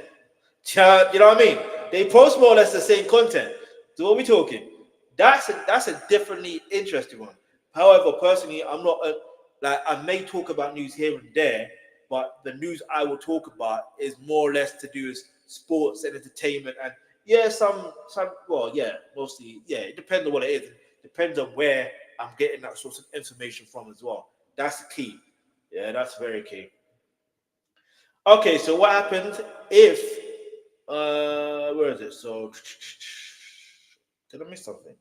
You know what I mean? They post more or less the same content. So what we talking? That's a differently interesting one. However, personally, I'm not like I may talk about news here and there, but the news I will talk about is more or less to do with sports and entertainment and yeah, some well, yeah, mostly yeah. It depends on what it is. It depends on where I'm getting that sort of information from as well. That's key. Yeah, that's very key. Okay, so what happens if where is it? So did I miss something?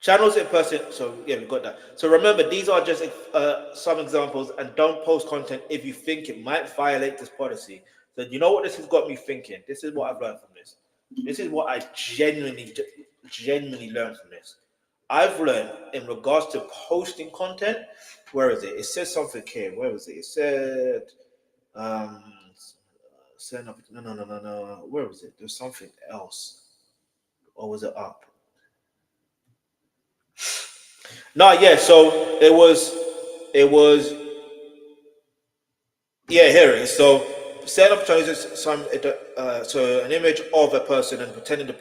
Channels in person. So yeah, we got that. So remember, these are just some examples, and don't post content if you think it might violate this policy. So you know what this has got me thinking. This is what I've learned from this. This is what I genuinely learned from this. I've learned in regards to posting content. Where is it? It says something here. Where was it? It said um send up. No. Where was it? There's something else. Or was it up? No, yeah. So it was yeah. Here it is. So set up choices so an image of a person and pretending that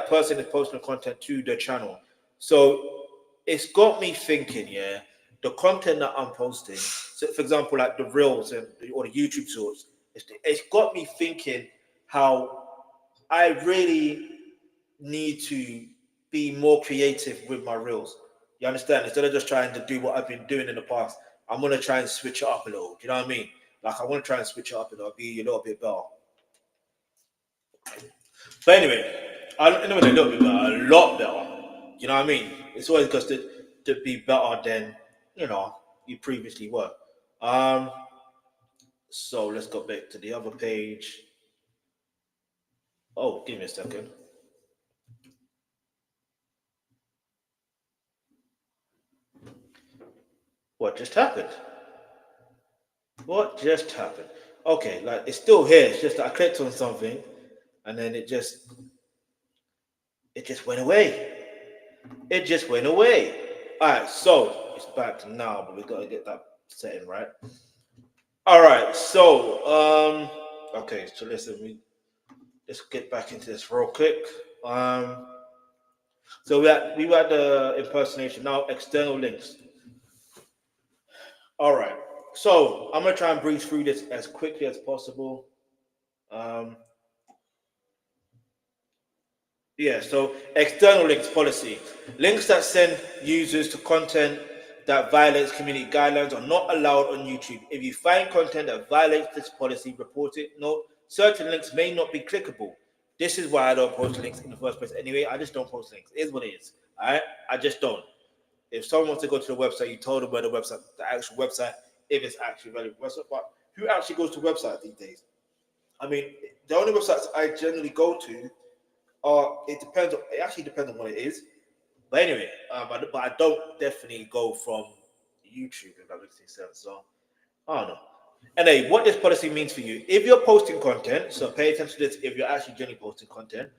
person is posting content to the channel. So it's got me thinking. Yeah, the content that I'm posting. So for example, like the reels or the YouTube shorts. It's got me thinking how I really need to be more creative with my reels. You understand? Instead of just trying to do what I've been doing in the past, I'm gonna try and switch it up a little. Do you know what I mean? Like I want to try and switch it up a little, be a little bit better. But anyway, I don't know, a little bit better, a lot better. You know what I mean? It's always good to be better than you know you previously were. Um, so let's go back to the other page. Oh, give me a second. What just happened? What just happened? Okay, like it's still here. It's just that I clicked on something, and then it just went away. It just went away. All right, so it's back now, but we gotta get that setting right. All right, so okay, so let's get back into this real quick. Um, so we were at the impersonation now. External links. All right, so I'm gonna try and breeze through this as quickly as possible. Um, Yeah, so external links policy. Links that send users to content that violates community guidelines are not allowed on YouTube. If you find content that violates this policy, report it. Note, certain links may not be clickable. This is why I don't post links in the first place. Anyway, I just don't post links. It is what it is. All right? I just don't. If someone wants to go to the website, you told them where the actual website, if it's actually relevant website. But who actually goes to websites these days? I mean, the only websites I generally go to it depends. It actually depends on what it is. But anyway, but I don't definitely go from YouTube if that makes any sense. So I don't know. And hey, what this policy means for you? If you're posting content, so pay attention to this. If you're actually genuinely posting content,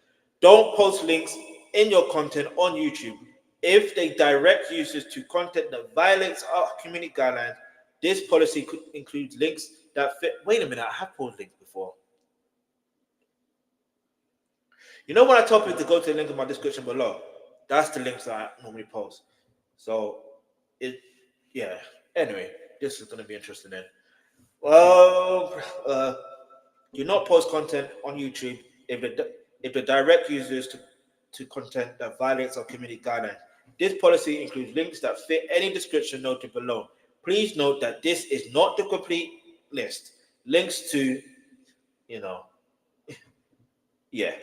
don't post links in your content on YouTube if they direct users to content that violates our community guidelines. This policy could include links that fit. Wait a minute, I have posted links before. You know when I tell people to go to the link in my description below, that's the links that I normally post. So it, yeah. Anyway, this is going to be interesting then. Well, do not post content on YouTube if the direct users to content that violates our community guidelines. This policy includes links that fit any description noted below. Please note that this is not the complete list. Links to, you know, yeah.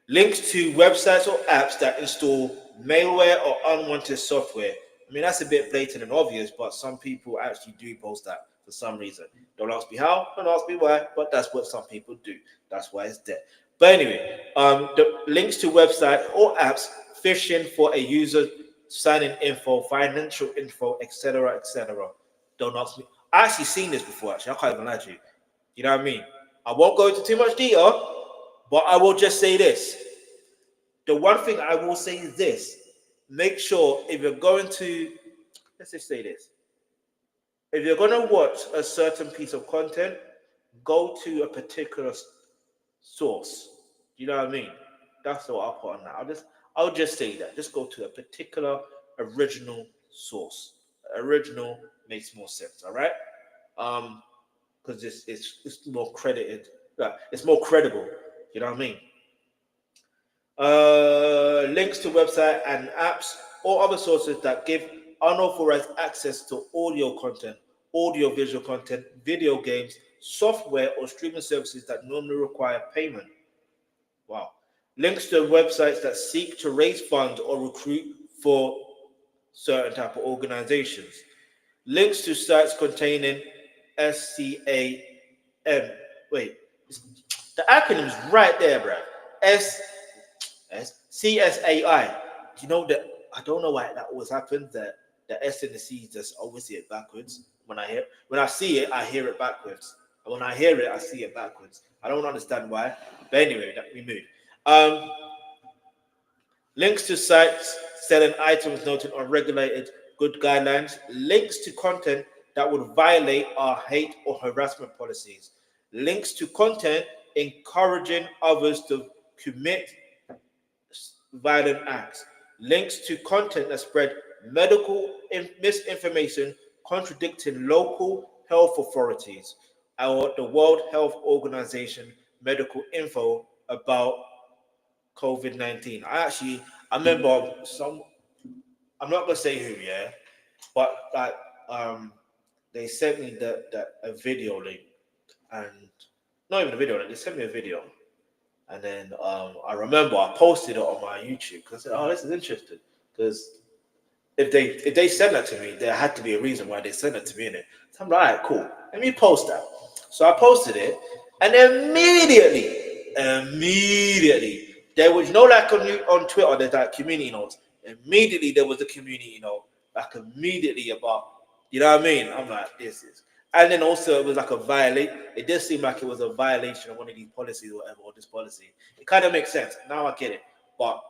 Links to websites or apps that install malware or unwanted software. I mean, that's a bit blatant and obvious, but some people actually do post that for some reason. Don't ask me how, don't ask me why, but that's what some people do. That's why it's there. But anyway, the links to website or apps, phishing for a user, sign-in info, financial info, etc., etc. Don't ask me. I actually seen this before. Actually, I can't even lie to you. You know what I mean? I won't go into too much detail, but I will just say this. The one thing I will say is this. Make sure if you're going to, let's just say this. If you're going to watch a certain piece of content, go to a particular source. You know what I mean? That's what I'll put on that. I'll just say that. Just go to a particular original source. Original makes more sense, all right? Because it's more credited. It's more credible. You know what I mean? Links to website and apps or other sources that give unauthorized access to audio content, audio visual content, video games, software, or streaming services that normally require payment. Wow. Links to websites that seek to raise funds or recruit for certain type of organizations. Links to sites containing SCAM. Wait, the acronym is right there, bro. S CSAI. Do you know that? I don't know why that always happens. That the S and the C just always see it backwards. When I see it, I hear it backwards. And when I hear it, I see it backwards. I don't understand why. But anyway, that we move. Um, Links to sites selling items noted on regulated good guidelines. Links to content that would violate our hate or harassment policies. Links to content encouraging others to commit violent acts, links to content that spread medical misinformation contradicting local health authorities, or the World Health Organization medical info about COVID-19. I remember some. I'm not gonna say who, yeah, but like they sent me a video link, and not even a video link. They sent me a video, and then I remember I posted it on my YouTube because I said, "Oh, this is interesting." Because if they send that to me, there had to be a reason why they sent it to me in it. So I'm like, all right, cool. Let me post that. So I posted it, and immediately there was no like on Twitter. There's like community notes. Immediately there was a community note, like immediately about, you know what I mean? I'm like, this is. And then also it was like a violate. It did seem like it was a violation of one of these policies or whatever, or this policy. It kind of makes sense. Now I get it, but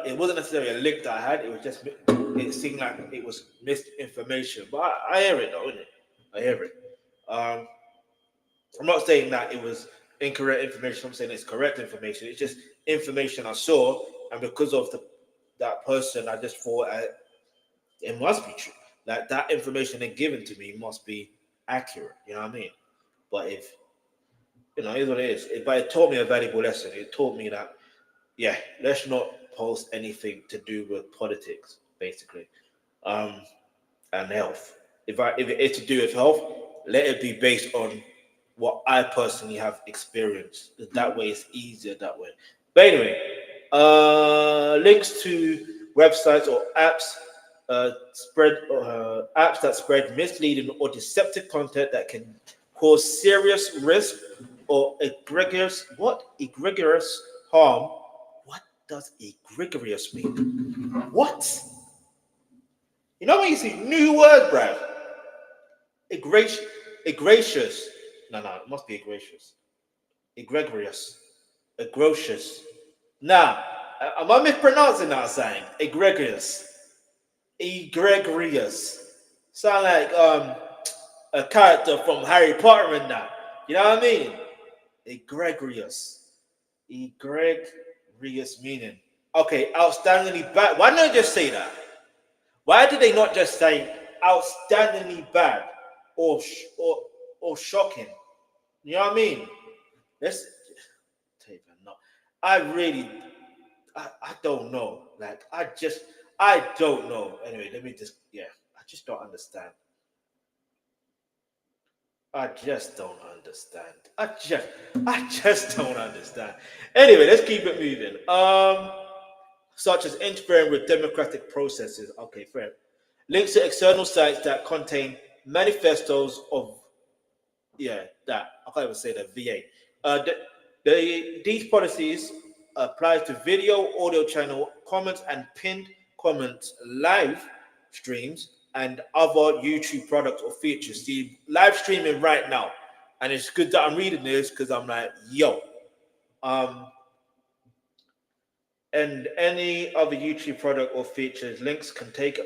it wasn't necessarily a link that I had. It was just it seemed like it was misinformation. But I hear it though, innit? I hear it. Um, I'm not saying that it was incorrect information. I'm saying it's correct information. It's just information I saw, and because of that person, I just thought it must be true. Like that information they given to me must be accurate. You know what I mean? But if it's what it is. But it taught me a valuable lesson. It taught me that yeah, let's not post anything to do with politics, basically, um, and health. If it is to do with health, let it be based on what I personally have experienced. That way, it's easier that way. But anyway, links to websites or apps that spread misleading or deceptive content that can cause serious risk or egregious harm. What does egregious mean? What? You know when you see new word, Brad? Egregious. Egregious. No, it must be egregious. Egregious. Egregious. Nah, am I mispronouncing that saying? Egregious. Egregious. Sound like a character from Harry Potter and that. You know what I mean? Egregious. Egregious meaning. Okay, outstandingly bad. Why not just say that? Why did they not just say outstandingly bad or or shocking? You know what I mean? Let's take a note. I really, I don't know. Like I don't know. Anyway, let me just yeah. I just don't understand. I just don't understand. I just don't understand. Anyway, let's keep it moving. Such as interfering with democratic processes. Okay, fair. Links to external sites that contain manifestos of that I can't even say that VA. These policies apply to video, audio channel comments, and pinned comments, live streams, and other YouTube products or features. See, live streaming right now, and it's good that I'm reading this because I'm like, yo, um, and any other YouTube product or features links can take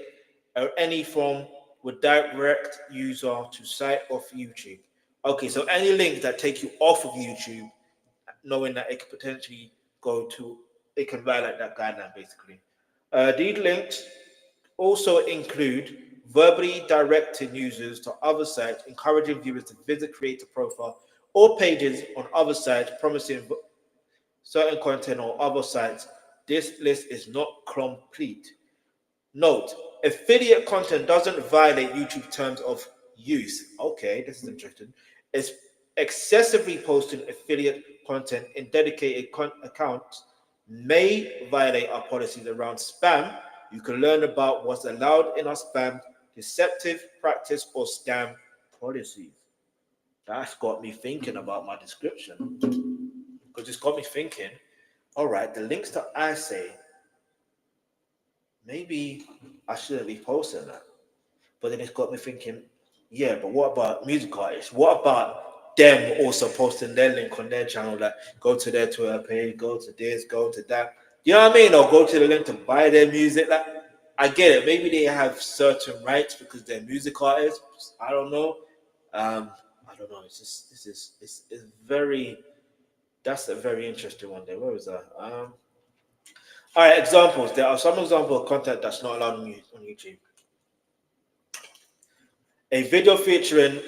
any form would direct user to site of YouTube. Okay, so any links that take you off of YouTube, knowing that it could potentially go to, it can violate that guideline basically. These links also include verbally directing users to other sites, encouraging viewers to visit creator profile or pages on other sites, promising certain content on other sites. This list is not complete. Note, affiliate content doesn't violate YouTube terms of use. Okay, this is interesting. It's excessively posting affiliate content in dedicated accounts may violate our policies around spam. You can learn about what's allowed in our spam, deceptive practice, or scam policies. That's got me thinking about my description because it's got me thinking, all right, the links that I say, maybe I shouldn't be posting that. But then it's got me thinking, yeah, but what about music artists? What about them also posting their link on their channel? Like, go to their Twitter page, go to this, go to that. You know what I mean? Or go to the link to buy their music. Like, I get it. Maybe they have certain rights because they're music artists. I don't know. I don't know. It's just it's very. That's a very interesting one there. Where was that? All right, examples. There are some examples of content that's not allowed on YouTube. A video featuring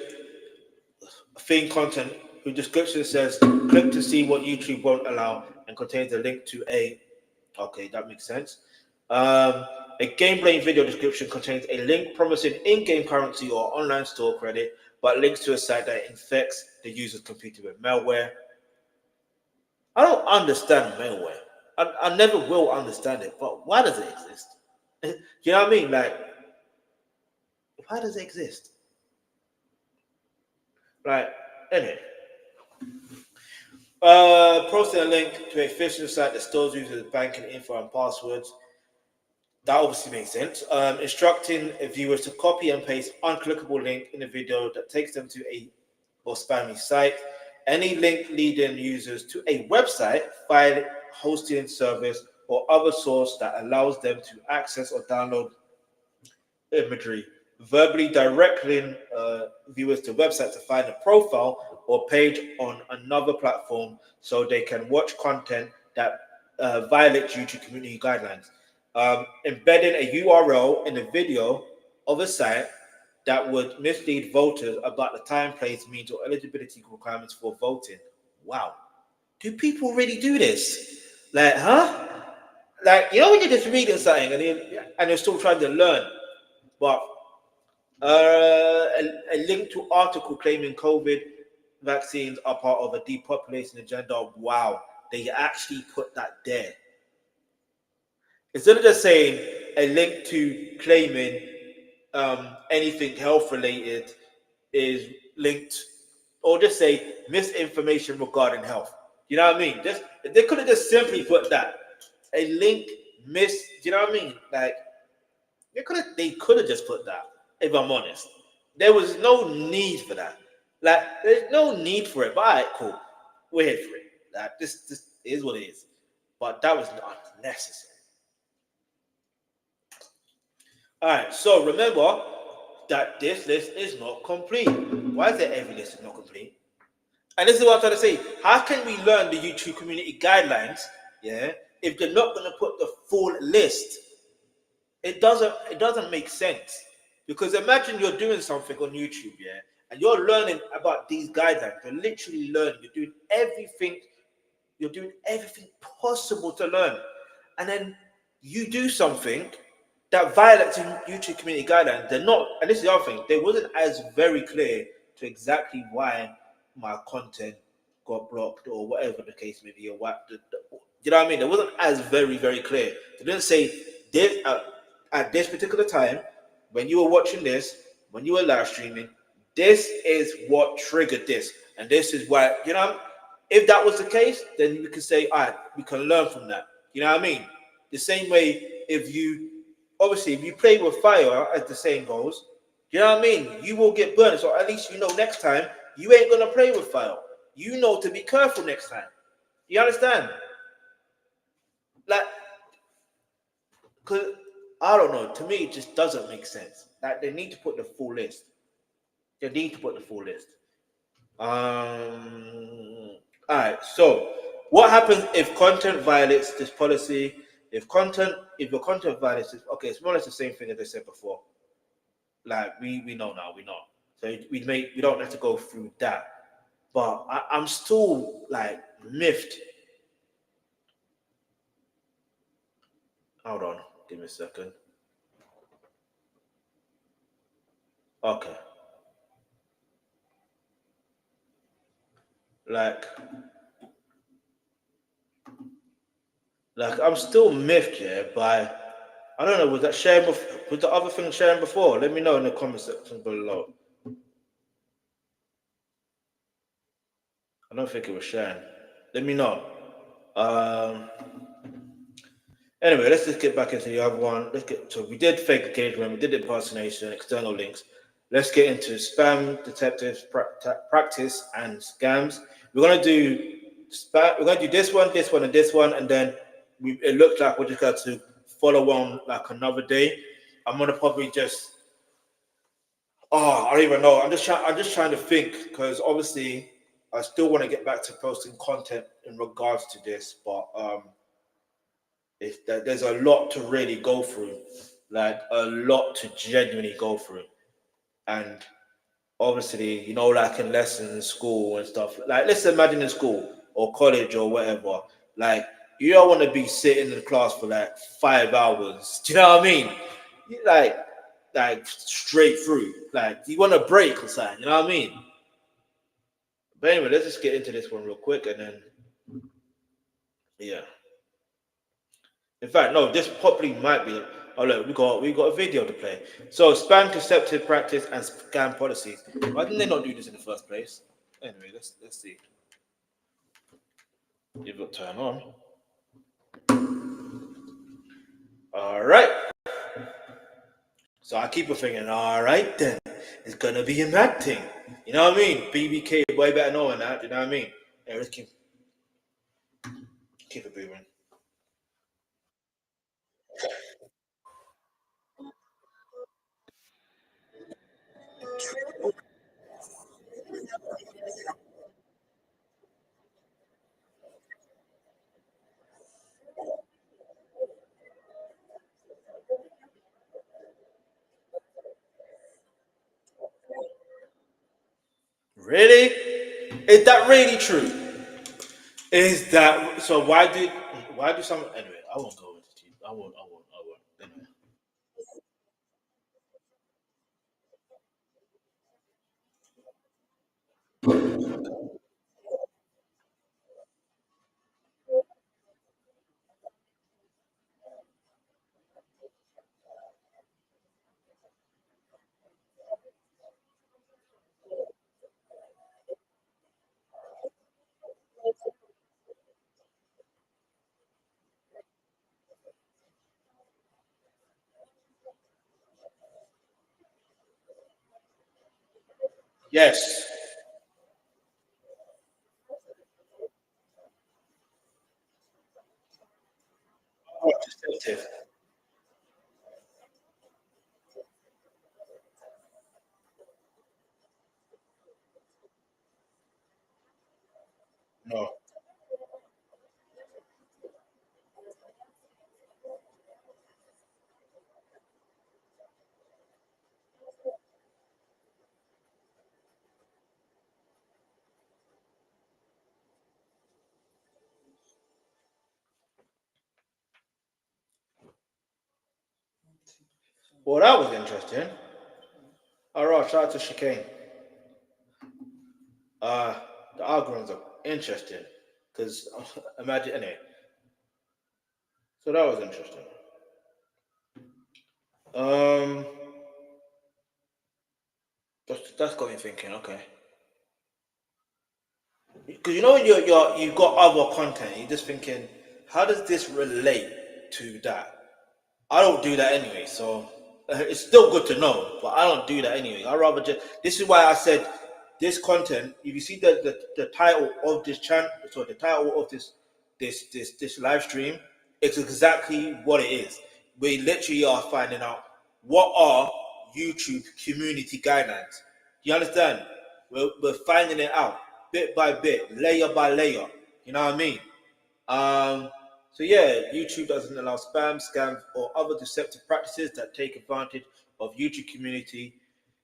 theme content whose description says click to see what YouTube won't allow and contains a link to a okay, that makes sense. Um, a gameplay video description contains a link promising in-game currency or online store credit, but links to a site that infects the user's computer with malware. I don't understand malware. I never will understand it, but why does it exist? You know what I mean? Like, why does it exist? Like, anyway. Posting a link to a phishing site that stores users' banking info and passwords. That obviously makes sense. Instructing viewers to copy and paste unclickable link in a video that takes them to a or spammy site. Any link leading users to a website, file, hosting service, or other source that allows them to access or download imagery, verbally directing viewers to websites to find a profile or page on another platform so they can watch content that violates YouTube community guidelines. Embedding a URL in the video of a site that would mislead voters about the time, place, means, or eligibility requirements for voting. Wow. Do people really do this? Like, huh? Like, you know, when you're just reading something and you're still trying to learn, but a link to article claiming COVID vaccines are part of a depopulation agenda. Wow, they actually put that there. Instead of just saying a link to claiming anything health related is linked, or just say misinformation regarding health. You know what I mean? Just they could have just simply put that a link miss. You know what I mean? Like they could have just put that, if I'm honest. There was no need for that. Like, there's no need for it. But all right, cool. We're here for it. Like, this is what it is. But that was unnecessary. All right, so remember that this list is not complete. Why is it every list is not complete? And this is what I'm trying to say. How can we learn the YouTube community guidelines, yeah, if they're not going to put the full list? It doesn't make sense, because imagine you're doing something on YouTube, yeah, and you're learning about these guidelines. You're literally learning. You're doing everything possible to learn, and then you do something that violates YouTube community guidelines. They're not, and this is the other thing. They wasn't as very clear to exactly why my content got blocked or whatever the case may be, or what you know what I mean. It wasn't as very clear. They didn't say this at this particular time when you were watching this, when you were live streaming. This is what triggered this, and this is why. You know, if that was the case, then you can say, all right, we can learn from that. You know what I mean? The same way, if you obviously if you play with fire, as the saying goes, you know what I mean? You will get burned. So at least you know next time you ain't gonna play with fire. You know to be careful next time. You understand? Like, cause I don't know. To me, it just doesn't make sense. Like, they need to put the full list. They need to put the full list. All right. So, what happens if content violates this policy? If your content violates this, okay, it's more or less the same thing as I said before. Like, we know now, we know. So we don't have to go through that. But I'm still like miffed. Hold on, give me a second. Okay, like I'm still miffed, yeah, by I don't know, was that sharing was the other thing sharing before? Let me know in the comment section below. I don't think it was sharing. Let me know. Um anyway, let's just get back into the other one. So we did fake engagement, we did impersonation, external links. Let's get into spam detectives practice and scams. We're gonna do spam. We're gonna do this one, and this one, and then it looks like we're just going to follow on like another day. I'm gonna probably just I don't even know. I'm just trying to think, because obviously I still want to get back to posting content in regards to this, but there's a lot to really go through, like a lot to genuinely go through. And obviously, like in lessons in school and stuff. Like, let's imagine in school or college or whatever. Like, you don't want to be sitting in the class for like 5 hours. Do you know what I mean? Like, straight through. Like, you want a break or something. You know what I mean? But anyway, let's just get into this one real quick, and then yeah. In fact, no, this probably might be. Oh look, we got a video to play. So spam deceptive practice and scam policies. Why didn't they not do this in the first place? Anyway, let's see. Give it turn on. All right. So I keep on thinking, all right then, it's gonna be a mad thing. You know what I mean? BBK way better knowing that. You know what I mean? Yeah, let's keep it moving. Really? Is that really true? Is that so? Why do some anyway? I won't go into it. I won't. Anyway. Yes. Deceptive. No. Well, that was interesting. All right, shout out to Chicane. Uh, the algorithms are interesting because imagine anyway. So that was interesting. Um, that's got me thinking. Okay, because when you've got other content, you're just thinking, how does this relate to that? I don't do that anyway, so it's still good to know, but I don't do that anyway. I rather just. This is why I said this content. If you see the title of this channel, so the title of this live stream, it's exactly what it is. We literally are finding out what are YouTube community guidelines. You understand? We're finding it out bit by bit, layer by layer. You know what I mean? Um, so yeah, YouTube doesn't allow spam, scams, or other deceptive practices that take advantage of YouTube community.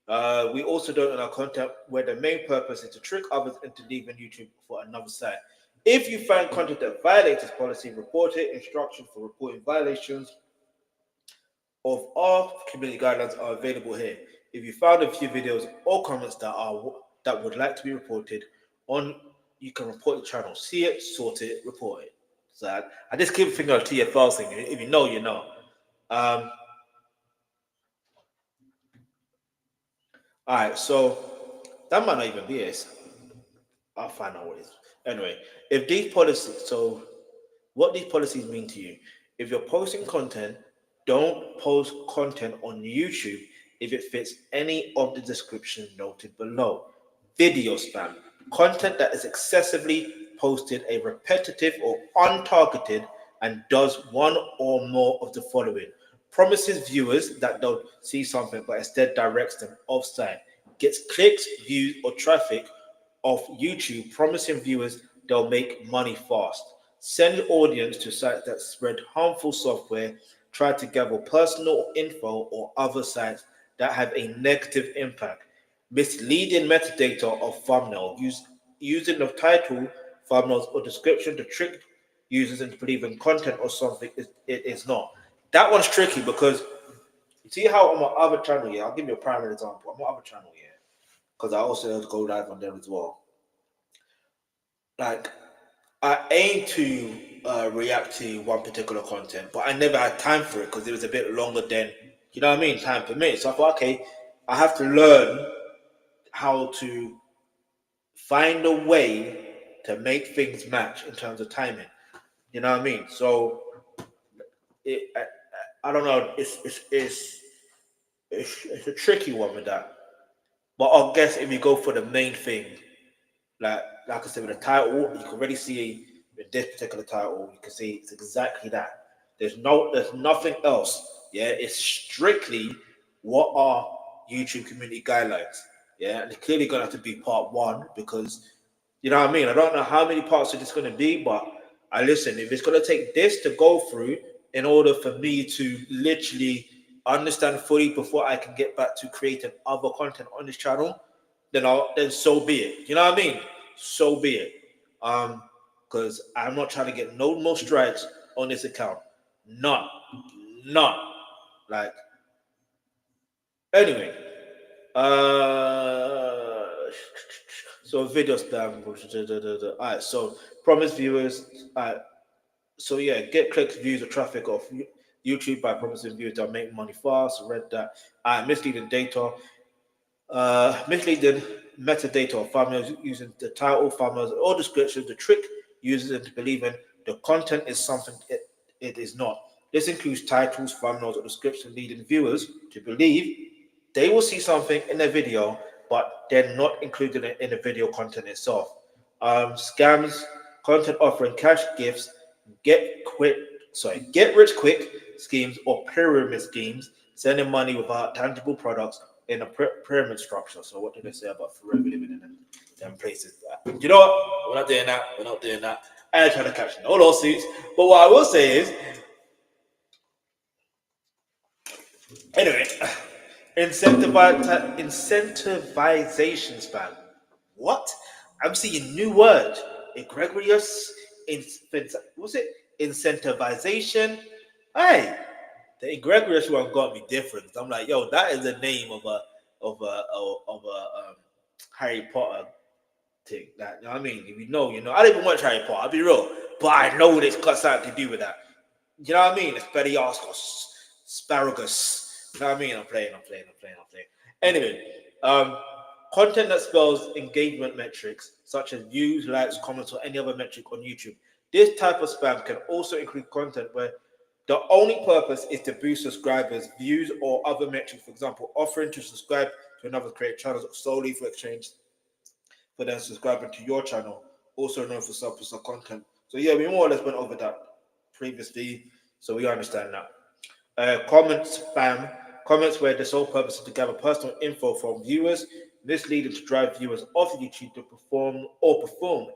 We also don't allow content where the main purpose is to trick others into leaving YouTube for another site. If you find content that violates this policy, report it. Instructions for reporting violations of our community guidelines are available here. If you found a few videos or comments that would like to be reported on, you can report the channel. See it, sort it, report it. So I just keep thinking of TFL thing. If you know, you know. Um, all right, so that might not even be it. I'll find out what it is. Anyway, if these policies, so what these policies mean to you. If you're posting content, don't post content on YouTube if it fits any of the descriptions noted below. Video spam, content that is excessively posted, a repetitive or untargeted, and does one or more of the following. Promises viewers that they'll see something but instead directs them offsite. Gets clicks, views, or traffic of YouTube, promising viewers they'll make money fast. Send audience to sites that spread harmful software, try to gather personal info or other sites that have a negative impact. Misleading metadata of thumbnail using the title, thumbnails, or description to trick users into believing content or something it is not. That one's tricky because you see how on my other channel, yeah, I'll give you a prime example. On my other channel, yeah, because I also go live on there as well. Like, I aim to react to one particular content, but I never had time for it because it was a bit longer than, you know what I mean, time permits. So I thought, okay, I have to learn how to find a way to make things match in terms of timing. You know what I mean? So I don't know. It's a tricky one with that. But I guess if you go for the main thing, like I said with the title, you can already see with this particular title, you can see it's exactly that. There's nothing else. Yeah, it's strictly what are YouTube community guidelines. Yeah, and it's clearly gonna have to be part one because you know what I mean. I don't know how many parts it's gonna be, but I listen. If it's gonna take this to go through in order for me to literally understand fully before I can get back to creating other content on this channel, then so be it. You know what I mean? So be it. Because I'm not trying to get no more strikes on this account. None. None. Like anyway. Uh so video spam. Alright, so promise viewers. Alright, so yeah, get clicks, views, or traffic off YouTube by promising viewers they'll make money fast. Read that. Misleading data. Misleading metadata of thumbnails using the title, thumbnails, or descriptions to trick users into believing the content is something it is not. This includes titles, thumbnails, or descriptions leading viewers to believe they will see something in the video, but they're not included in the video content itself. Scams, content offering cash gifts, get quick, get rich quick schemes or pyramid schemes, sending money without tangible products in a pyramid structure. So what do they say about forever living in them places? You know what? We're not doing that. We're not doing that. I ain't trying to catch no lawsuits. But what I will say is, anyway, incentivization span. What? I'm seeing new word. Egregious. What's it? Incentivization. Hey, the egregious one got me different. I'm like, yo, that is the name of a Harry Potter thing. That you know what I mean? If you know, you know. I don't even watch Harry Potter. I'll be real, but I know it's got something to do with that. You know what I mean? It's Expelliarmus, asparagus. You know what I mean? I'm playing. Anyway, content that spells engagement metrics such as views, likes, comments, or any other metric on YouTube. This type of spam can also include content where the only purpose is to boost subscribers, views, or other metrics. For example, offering to subscribe to another creator channel solely for exchange for them subscribing to your channel, also known for sub content. So yeah, we more or less went over that previously, so we understand that. Comment spam, comments where the sole purpose is to gather personal info from viewers, misleading to drive viewers off YouTube to perform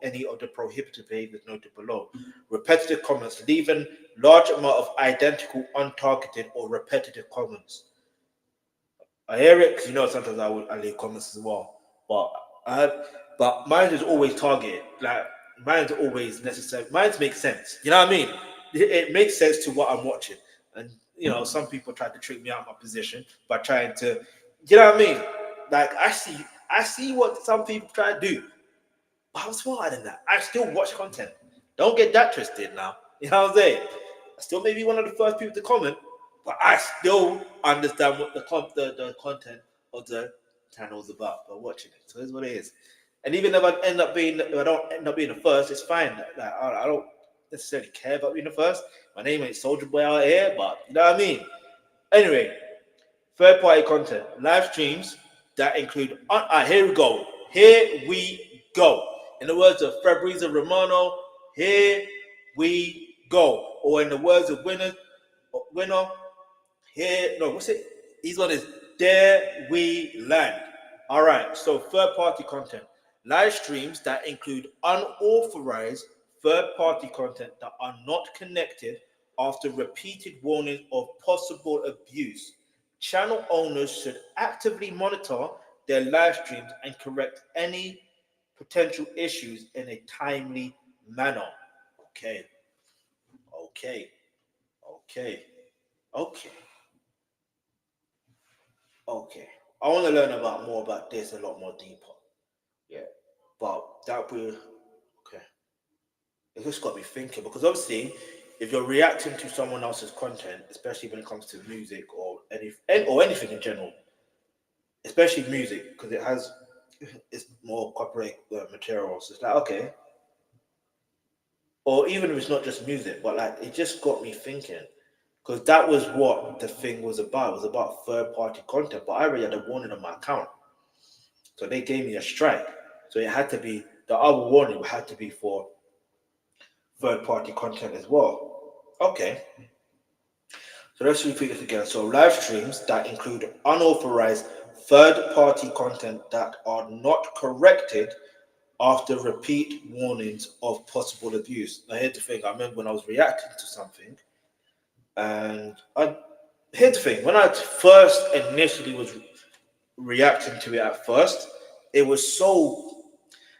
any of the prohibited behaviors noted below. Repetitive comments, leaving large amount of identical, untargeted, or repetitive comments. I hear it because you know sometimes I leave comments as well, but I but mine is always targeted. Like mine's always necessary. Mine's makes sense. You know what I mean? It makes sense to what I'm watching, and you know some people try to trick me out of my position by trying to, you know what I mean? Like I see what some people try to do, but I'm smarter than that. I still watch content. Don't get that twisted now. You know what I'm saying? I still may be one of the first people to comment, but I still understand what the content of the channel is about by watching it. So it's what it is. And even if I don't end up being the first, it's fine. Like, I don't necessarily care about being the first. My name ain't Soldier Boy out here, but you know what I mean. Anyway, third party content, live streams that include. Here we go. Here we go. In the words of Fabrizio Romano, here we go. Or in the words of winner, here, no, what's it? He's on his There We Land. All right, so third party content. Live streams that include unauthorized third party content that are not connected after repeated warnings of possible abuse. Channel owners should actively monitor their live streams and correct any potential issues in a timely manner. Okay, okay, okay, okay, okay. I want to learn about more about this a lot more deeper. Yeah, but that will okay. It just got me thinking because obviously, if you're reacting to someone else's content, especially when it comes to music or anything in general, especially music, because it's more copyright material. So it's like okay, or even if it's not just music, but like it just got me thinking because that was what the thing was about. It was about third party content, but I already had a warning on my account, so they gave me a strike. So it had to be the other warning had to be for third party content as well. Okay, so let's repeat this again. So live streams that include unauthorized third party content that are not corrected after repeat warnings of possible abuse. Now here's the thing. I remember when I was reacting to something, and here's the thing. When I first initially was reacting to it at first, it was so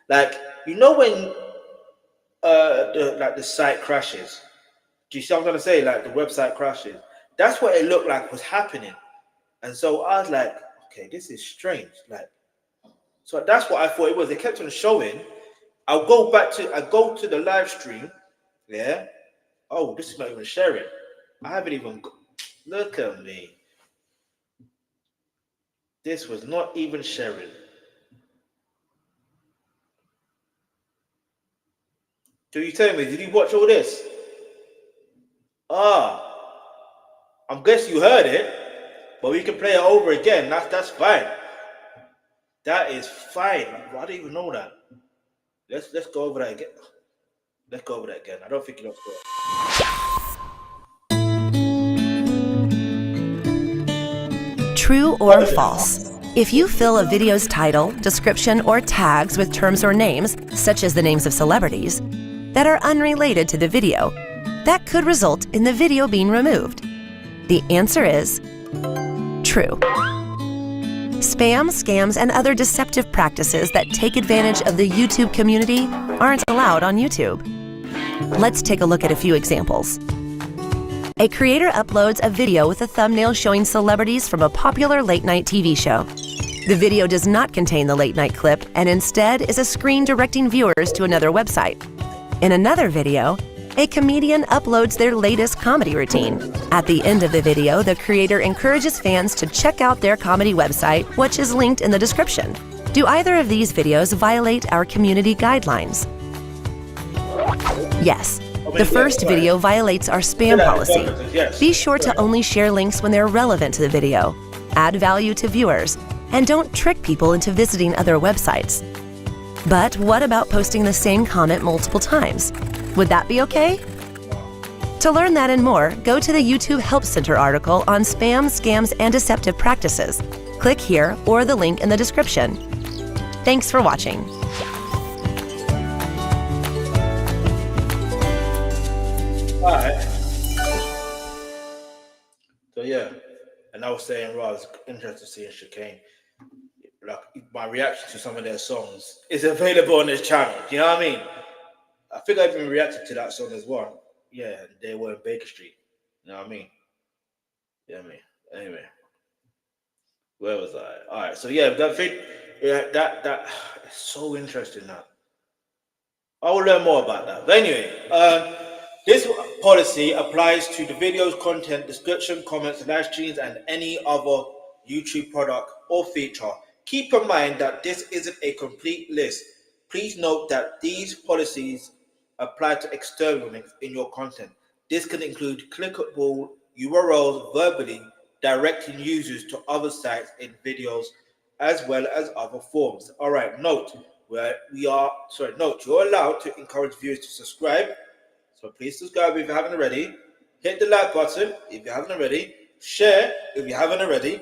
like when the site crashes. Do you see what I'm trying to say? Like the website crashes. That's what it looked like was happening. And so I was like, okay, this is strange. Like, so that's what I thought it was. They kept on showing. I go to the live stream. Yeah. Oh, this is not even sharing. I haven't even look at me. This was not even sharing. So you tell me, did you watch all this? Ah, I'm guessing you heard it, but we can play it over again. That's fine. That is fine. I didn't even know that. Let's go over that again. Let's go over that again. I don't think you know. True or false? If you fill a video's title, description, or tags with terms or names, such as the names of celebrities, that are unrelated to the video, that could result in the video being removed. The answer is true. Spam, scams, and other deceptive practices that take advantage of the YouTube community aren't allowed on YouTube. Let's take a look at a few examples. A creator uploads a video with a thumbnail showing celebrities from a popular late-night TV show. The video does not contain the late-night clip and instead is a screen directing viewers to another website. In another video, a comedian uploads their latest comedy routine. At the end of the video, the creator encourages fans to check out their comedy website, which is linked in the description. Do either of these videos violate our community guidelines? Yes. The first video violates our spam policy. Be sure to only share links when they're relevant to the video, add value to viewers, and don't trick people into visiting other websites. But what about posting the same comment multiple times? Would that be okay? To learn that and more, go to the YouTube Help Center article on spam, scams, and deceptive practices. Click here or the link in the description. Thanks for watching. All right. So yeah, and I was saying, I was interested to see in Chicane. Like my reaction to some of their songs is available on this channel. Do you know what I mean? I think I even reacted to that song as well. Yeah, they were in Baker Street. You know what I mean? Yeah, I mean. Anyway, where was I? All right. So yeah, that thing, yeah, that it's so interesting. That I will learn more about that. But anyway, this policy applies to the video's content, description, comments, live streams, and any other YouTube product or feature. Keep in mind that this isn't a complete list. Please note that these policies apply to external links in your content. This can include clickable URLs verbally directing users to other sites in videos as well as other forms. All right, note you're allowed to encourage viewers to subscribe. So please subscribe if you haven't already. Hit the like button if you haven't already. Share if you haven't already.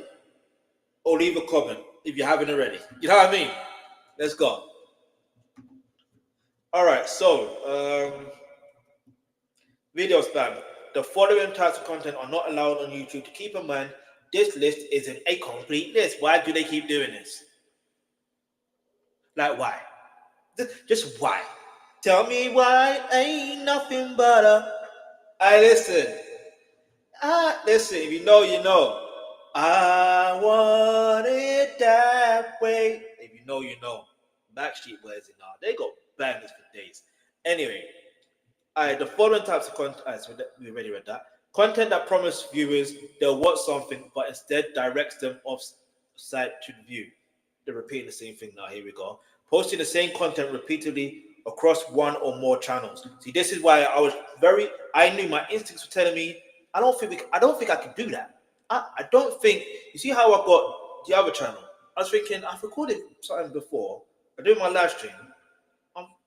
Or leave a comment if you haven't already. You know what I mean? Let's go. All right, so video spam. The following types of content are not allowed on YouTube. To keep in mind, this list isn't a complete list. Why do they keep doing this? Like, why? Just why? Tell me why ain't nothing but a. I listen. Listen. If you know, you know. I want it that way. If you know, you know. Backstreet Boys and all. They got bangers for days. Anyway, the following types of content. So we already read that. Content that promises viewers they'll watch something, but instead directs them off site to the view. They're repeating the same thing now. Here we go. Posting the same content repeatedly across one or more channels. See, this is why I knew my instincts were telling me I don't think I can do that. I don't think. You see how I got the other channel? I was thinking I've recorded something before. I do my live stream.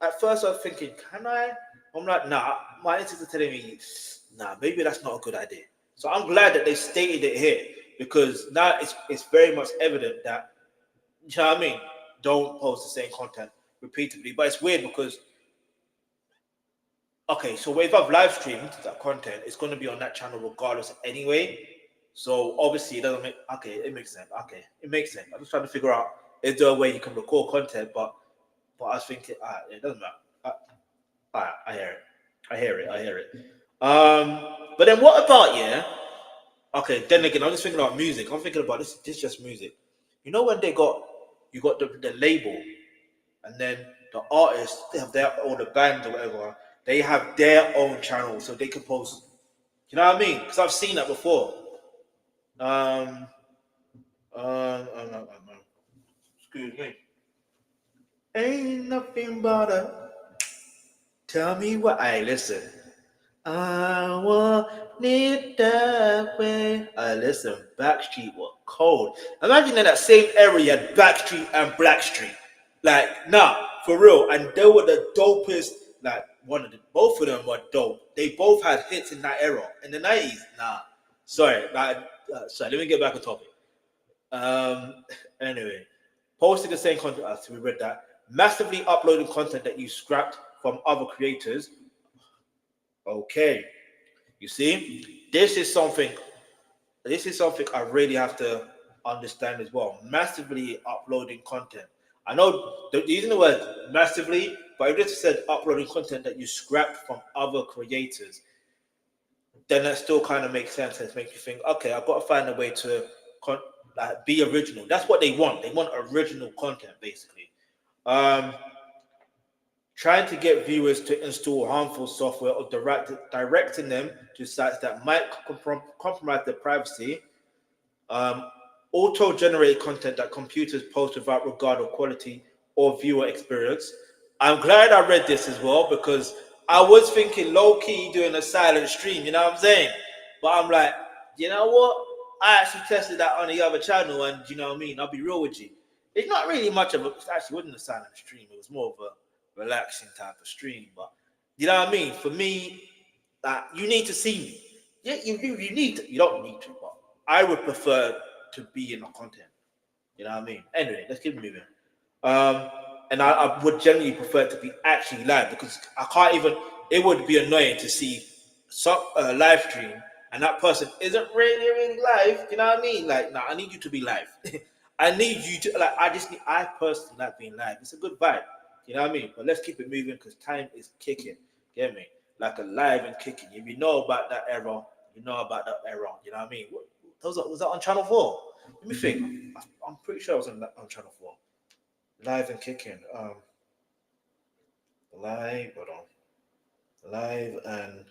At first I was thinking, can I? I'm like, nah. My instincts are telling me, nah, maybe that's not a good idea. So I'm glad that they stated it here because now it's very much evident that, you know what I mean, don't post the same content repeatedly. But it's weird because, okay, so if I've live streamed that content, it's going to be on that channel regardless anyway. So obviously it doesn't make, okay, it makes sense. Okay, it makes sense. I'm just trying to figure out, is there a way you can record content, but I was thinking, it doesn't matter. I hear it. I hear it. But then what about, yeah? Okay, then again, I'm just thinking about music. I'm thinking about this just music. You know when you got the label, and then the artists, they have or the band or whatever, they have their own channel, so they can post. You know what I mean? Because I've seen that before. Um, excuse me. Ain't nothing but a. Tell me what I listen. I want it that way. I listen. Backstreet were cold. Imagine in that same area, you had Backstreet and Blackstreet. Like, nah, for real. And they were the dopest. Like, both of them were dope. They both had hits in that era. In the 90s, nah. Sorry, let me get back on topic. Um, anyway, posting the same content as we read that. Massively uploading content that you scrapped from other creators. Okay. You see, this is something I really have to understand as well. Massively uploading content. I know using the word massively, but I just said uploading content that you scrapped from other creators. Then that still kind of makes sense. It makes you think, okay, I've got to find a way to be original. That's what they want. They want original content, basically. Um, Trying to get viewers to install harmful software or directing them to sites that might compromise their privacy. Um, Auto-generated content that computers post without regard of quality or viewer experience. I'm glad I read this as well because I was thinking low-key doing a silent stream, you know what I'm saying? But I'm like, you know what? I actually tested that on the other channel and you know what I mean? I'll be real with you. It's not really much of a, it actually wasn't a silent stream. It was more of a relaxing type of stream. But you know what I mean? For me, you need to see me. Yeah, you need to. You don't need to, but I would prefer to be in the content. You know what I mean? Anyway, let's keep moving. Um, and I would generally prefer to be actually live because I can't even. It would be annoying to see some live stream and that person isn't really live. You know what I mean? Like, nah, I need you to be live. I need you to like. I personally like being live. It's a good vibe. You know what I mean? But let's keep it moving because time is kicking. Get me? Like alive and kicking. If you know about that era, you know about that era. You know what I mean? Was that on Channel 4? Let me think. I'm pretty sure I was on Channel 4. Live and kicking. Live, hold on. Live and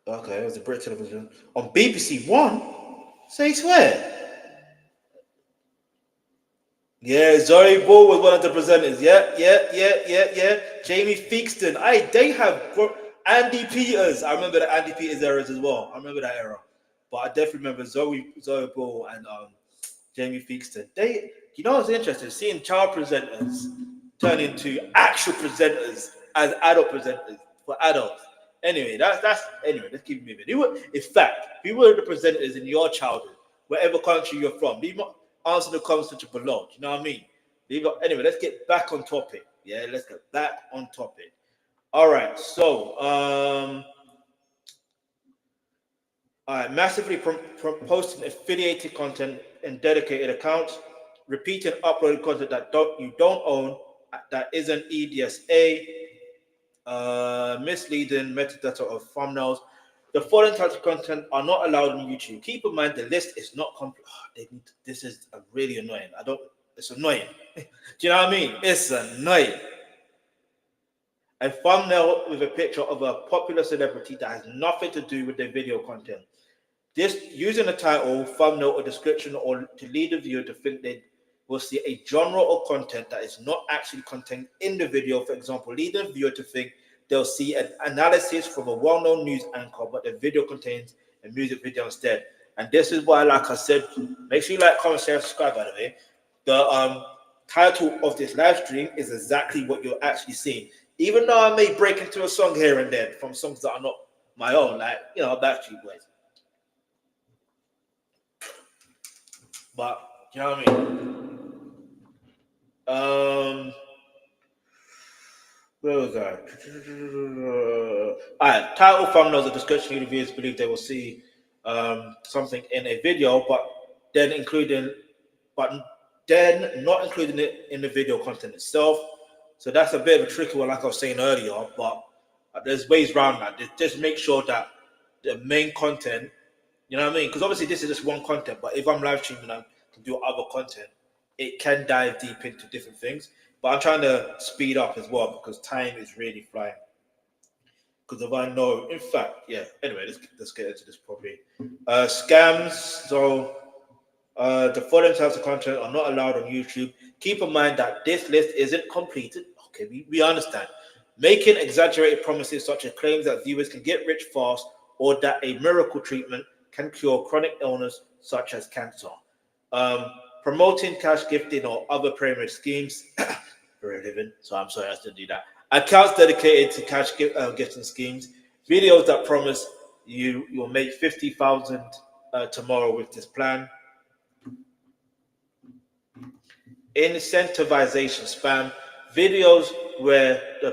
okay, it was the Brit television on BBC One. Say swear. Yeah, Zoe Ball was one of the presenters. Yeah. Jamie Theakston. They have Andy Peters. I remember the Andy Peters eras as well. I remember that era. But I definitely remember Zoe Ball and Jamie Theakston. You know what's interesting? Seeing child presenters turn into actual presenters as adult presenters for adults. Anyway, anyway. Let's keep moving. In fact, who were the presenters in your childhood, wherever country you're from? Answer the comment section below. Do you know what I mean? Anyway, let's get back on topic. Yeah, let's get back on topic. All right. So, Massively posting affiliated content in dedicated accounts, repeating uploaded content that you don't own, that isn't EDSA, misleading metadata of thumbnails. The following types of content are not allowed on YouTube. Keep in mind the list is not complete. This is really annoying. It's annoying. Do you know what I mean? It's annoying. A thumbnail with a picture of a popular celebrity that has nothing to do with their video content. This using a title, thumbnail, or description or to lead the viewer to think they will see a genre or content that is not actually contained in the video. For example, leading the viewer to think they'll see an analysis from a well-known news anchor, but the video contains a music video instead. And this is why, like I said, make sure you like, comment, share, subscribe, by the way. The title of this live stream is exactly what you're actually seeing. Even though I may break into a song here and there from songs that are not my own, like, you know, Backstreet Boys. But, you know what I mean? Where was I? Alright, title, thumbnails, or description of the viewers believe they will see something in a video, but then not including it in the video content itself. So that's a bit of a tricky one, like I was saying earlier, but there's ways around that. Just make sure that the main content, you know what I mean? Because obviously this is just one content, but if I'm live streaming and can do other content, it can dive deep into different things. But I'm trying to speed up as well because time is really flying. Because if I know, in fact, yeah. Anyway, let's get into this properly. Scams. So the following types of content are not allowed on YouTube. Keep in mind that this list isn't completed. Okay, we understand. Making exaggerated promises such as claims that viewers can get rich fast or that a miracle treatment can cure chronic illness such as cancer. Promoting cash gifting or other pyramid schemes for a living. So I'm sorry I have to do that. Accounts dedicated to cash gifting schemes. Videos that promise you'll make 50,000 tomorrow with this plan. Incentivization spam. Videos where the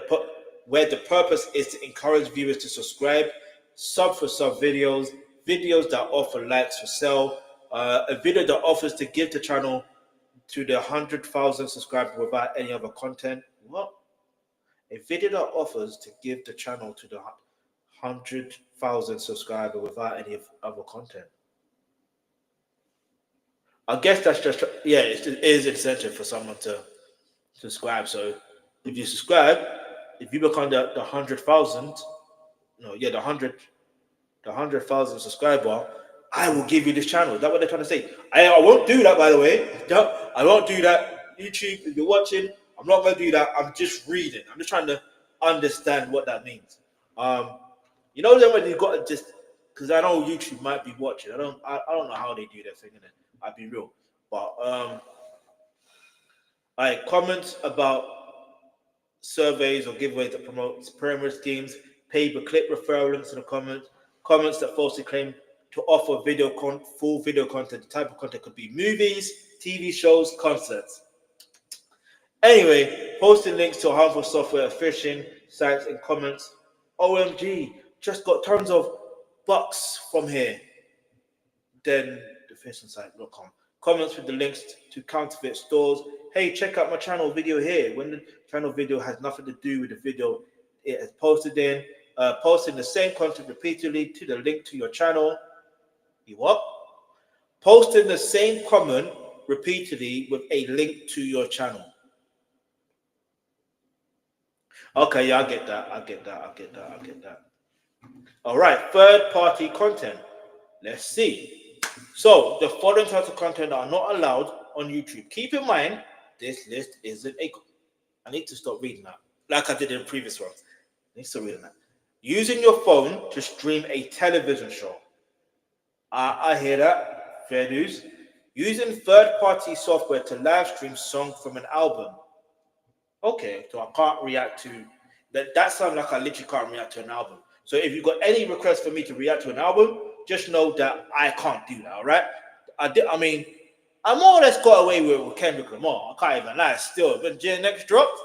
purpose is to encourage viewers to subscribe. Sub for sub videos. Videos that offer likes for sale. A video that offers to give the channel to the 100,000 subscribers without any other content. What? A video that offers to give the channel to the 100,000 subscribers without any other content. I guess that's just, yeah, it is incentive for someone to subscribe. So if you subscribe, if you become the 100,000, the 100,000 subscriber, I will give you this channel. Is that what they're trying to say? I won't do that, by the way. No, I won't do that. YouTube, if you're watching, I'm not going to do that. I'm just reading. I'm just trying to understand what that means. Then when you got to just, because I know YouTube might be watching. I don't know how they do that thing. I'll be real. But comments about surveys or giveaways that promote pyramid schemes, pay-per-click referral links in the comments that falsely claim to offer full video content. The type of content could be movies, TV shows, concerts. Anyway, posting links to harmful software, phishing sites in comments. OMG, just got tons of bucks from here. Then the phishing site.com. Comments with the links to counterfeit stores. Hey, check out my channel video here. When the channel video has nothing to do with the video it is posted in. Posting the same content repeatedly to the link to your channel. You what? Posting the same comment repeatedly with a link to your channel. Okay, yeah, I get that. All right, third-party content. Let's see. So, the following types of content are not allowed on YouTube. Keep in mind, this list isn't a... I need to stop reading that, like I did in the previous ones. I need to stop reading that. Using your phone to stream a television show. I hear that. Fair news. Using third-party software to live stream song from an album. Okay, so I can't react to that. That sounds like I literally can't react to an album. So if you've got any requests for me to react to an album, just know that I can't do that. All right. I more or less got away with Kendrick Lamar. I can't even lie. Still, when J Next dropped,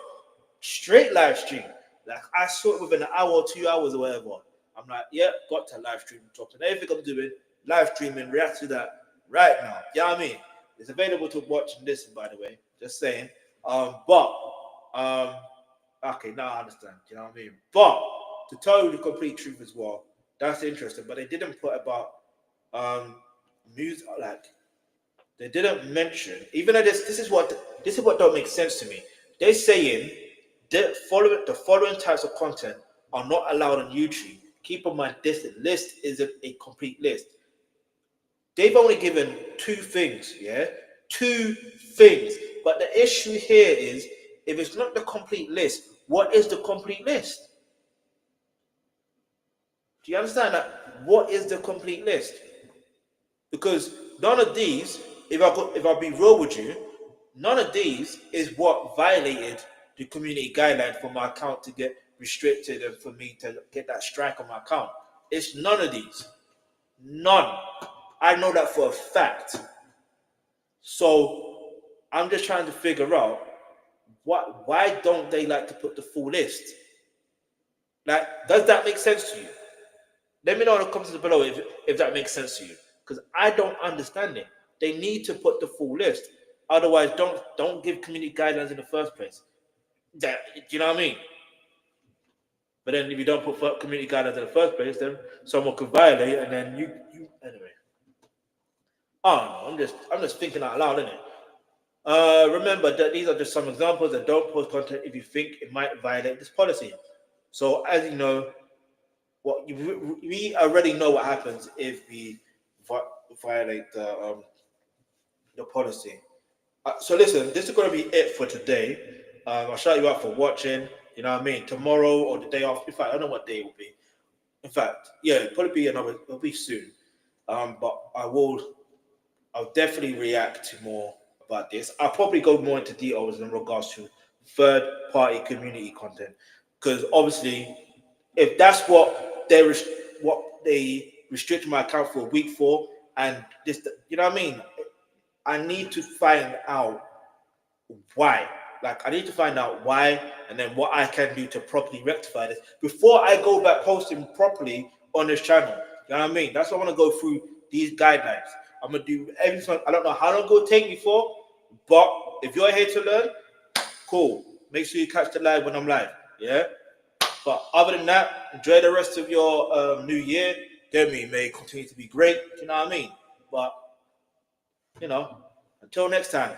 straight live stream. Like I saw it within an hour or 2 hours or whatever. I'm like, yeah, got to live stream on top. And everything I'm doing, live streaming, react to that right now. You know what I mean? It's available to watch and listen, by the way. Just saying. But okay, now I understand. You know what I mean? But to tell you the complete truth as well, that's interesting. But they didn't put about music, like they didn't mention. Even though this is what don't make sense to me. They're saying the following types of content are not allowed on YouTube. Keep in mind, this list isn't a complete list. They've only given two things, yeah? Two things. But the issue here is, if it's not the complete list, what is the complete list? Do you understand that? What is the complete list? Because none of these, if I be real with you, none of these is what violated the community guideline for my account to get restricted and for me to get that strike on my account. It's none of these. None. I know that for a fact. So I'm just trying to figure out why don't they like to put the full list? Like, does that make sense to you? Let me know in the comments below if that makes sense to you. Because I don't understand it. They need to put the full list. Otherwise, don't give community guidelines in the first place. Do you know what I mean? But then if you don't put community guidelines in the first place, then someone could violate, and then you anyway. I don't know. I'm just thinking out loud, innit? Remember that these are just some examples, and don't post content if you think it might violate this policy. So as you know, we already know what happens if we violate the policy. So listen, this is going to be it for today. I'll shout you out for watching. You know what I mean? Tomorrow or the day after. In fact, I don't know what day it will be. In fact, yeah, it'll be soon. But I'll definitely react to more about this. I'll probably go more into details in regards to third-party community content, because obviously, if that's what they restrict my account for a week for, and this, you know what I mean? I need to find out why. Like, I need to find out why, and then what I can do to properly rectify this before I go back posting properly on this channel. You know what I mean? That's why I want to go through these guidelines. I'm gonna do everything. I don't know how long it will take me for, but if you're here to learn, cool. Make sure you catch the live when I'm live. Yeah. But other than that, enjoy the rest of your new year. Get me, may continue to be great. You know what I mean? But until next time.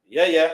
Yeah.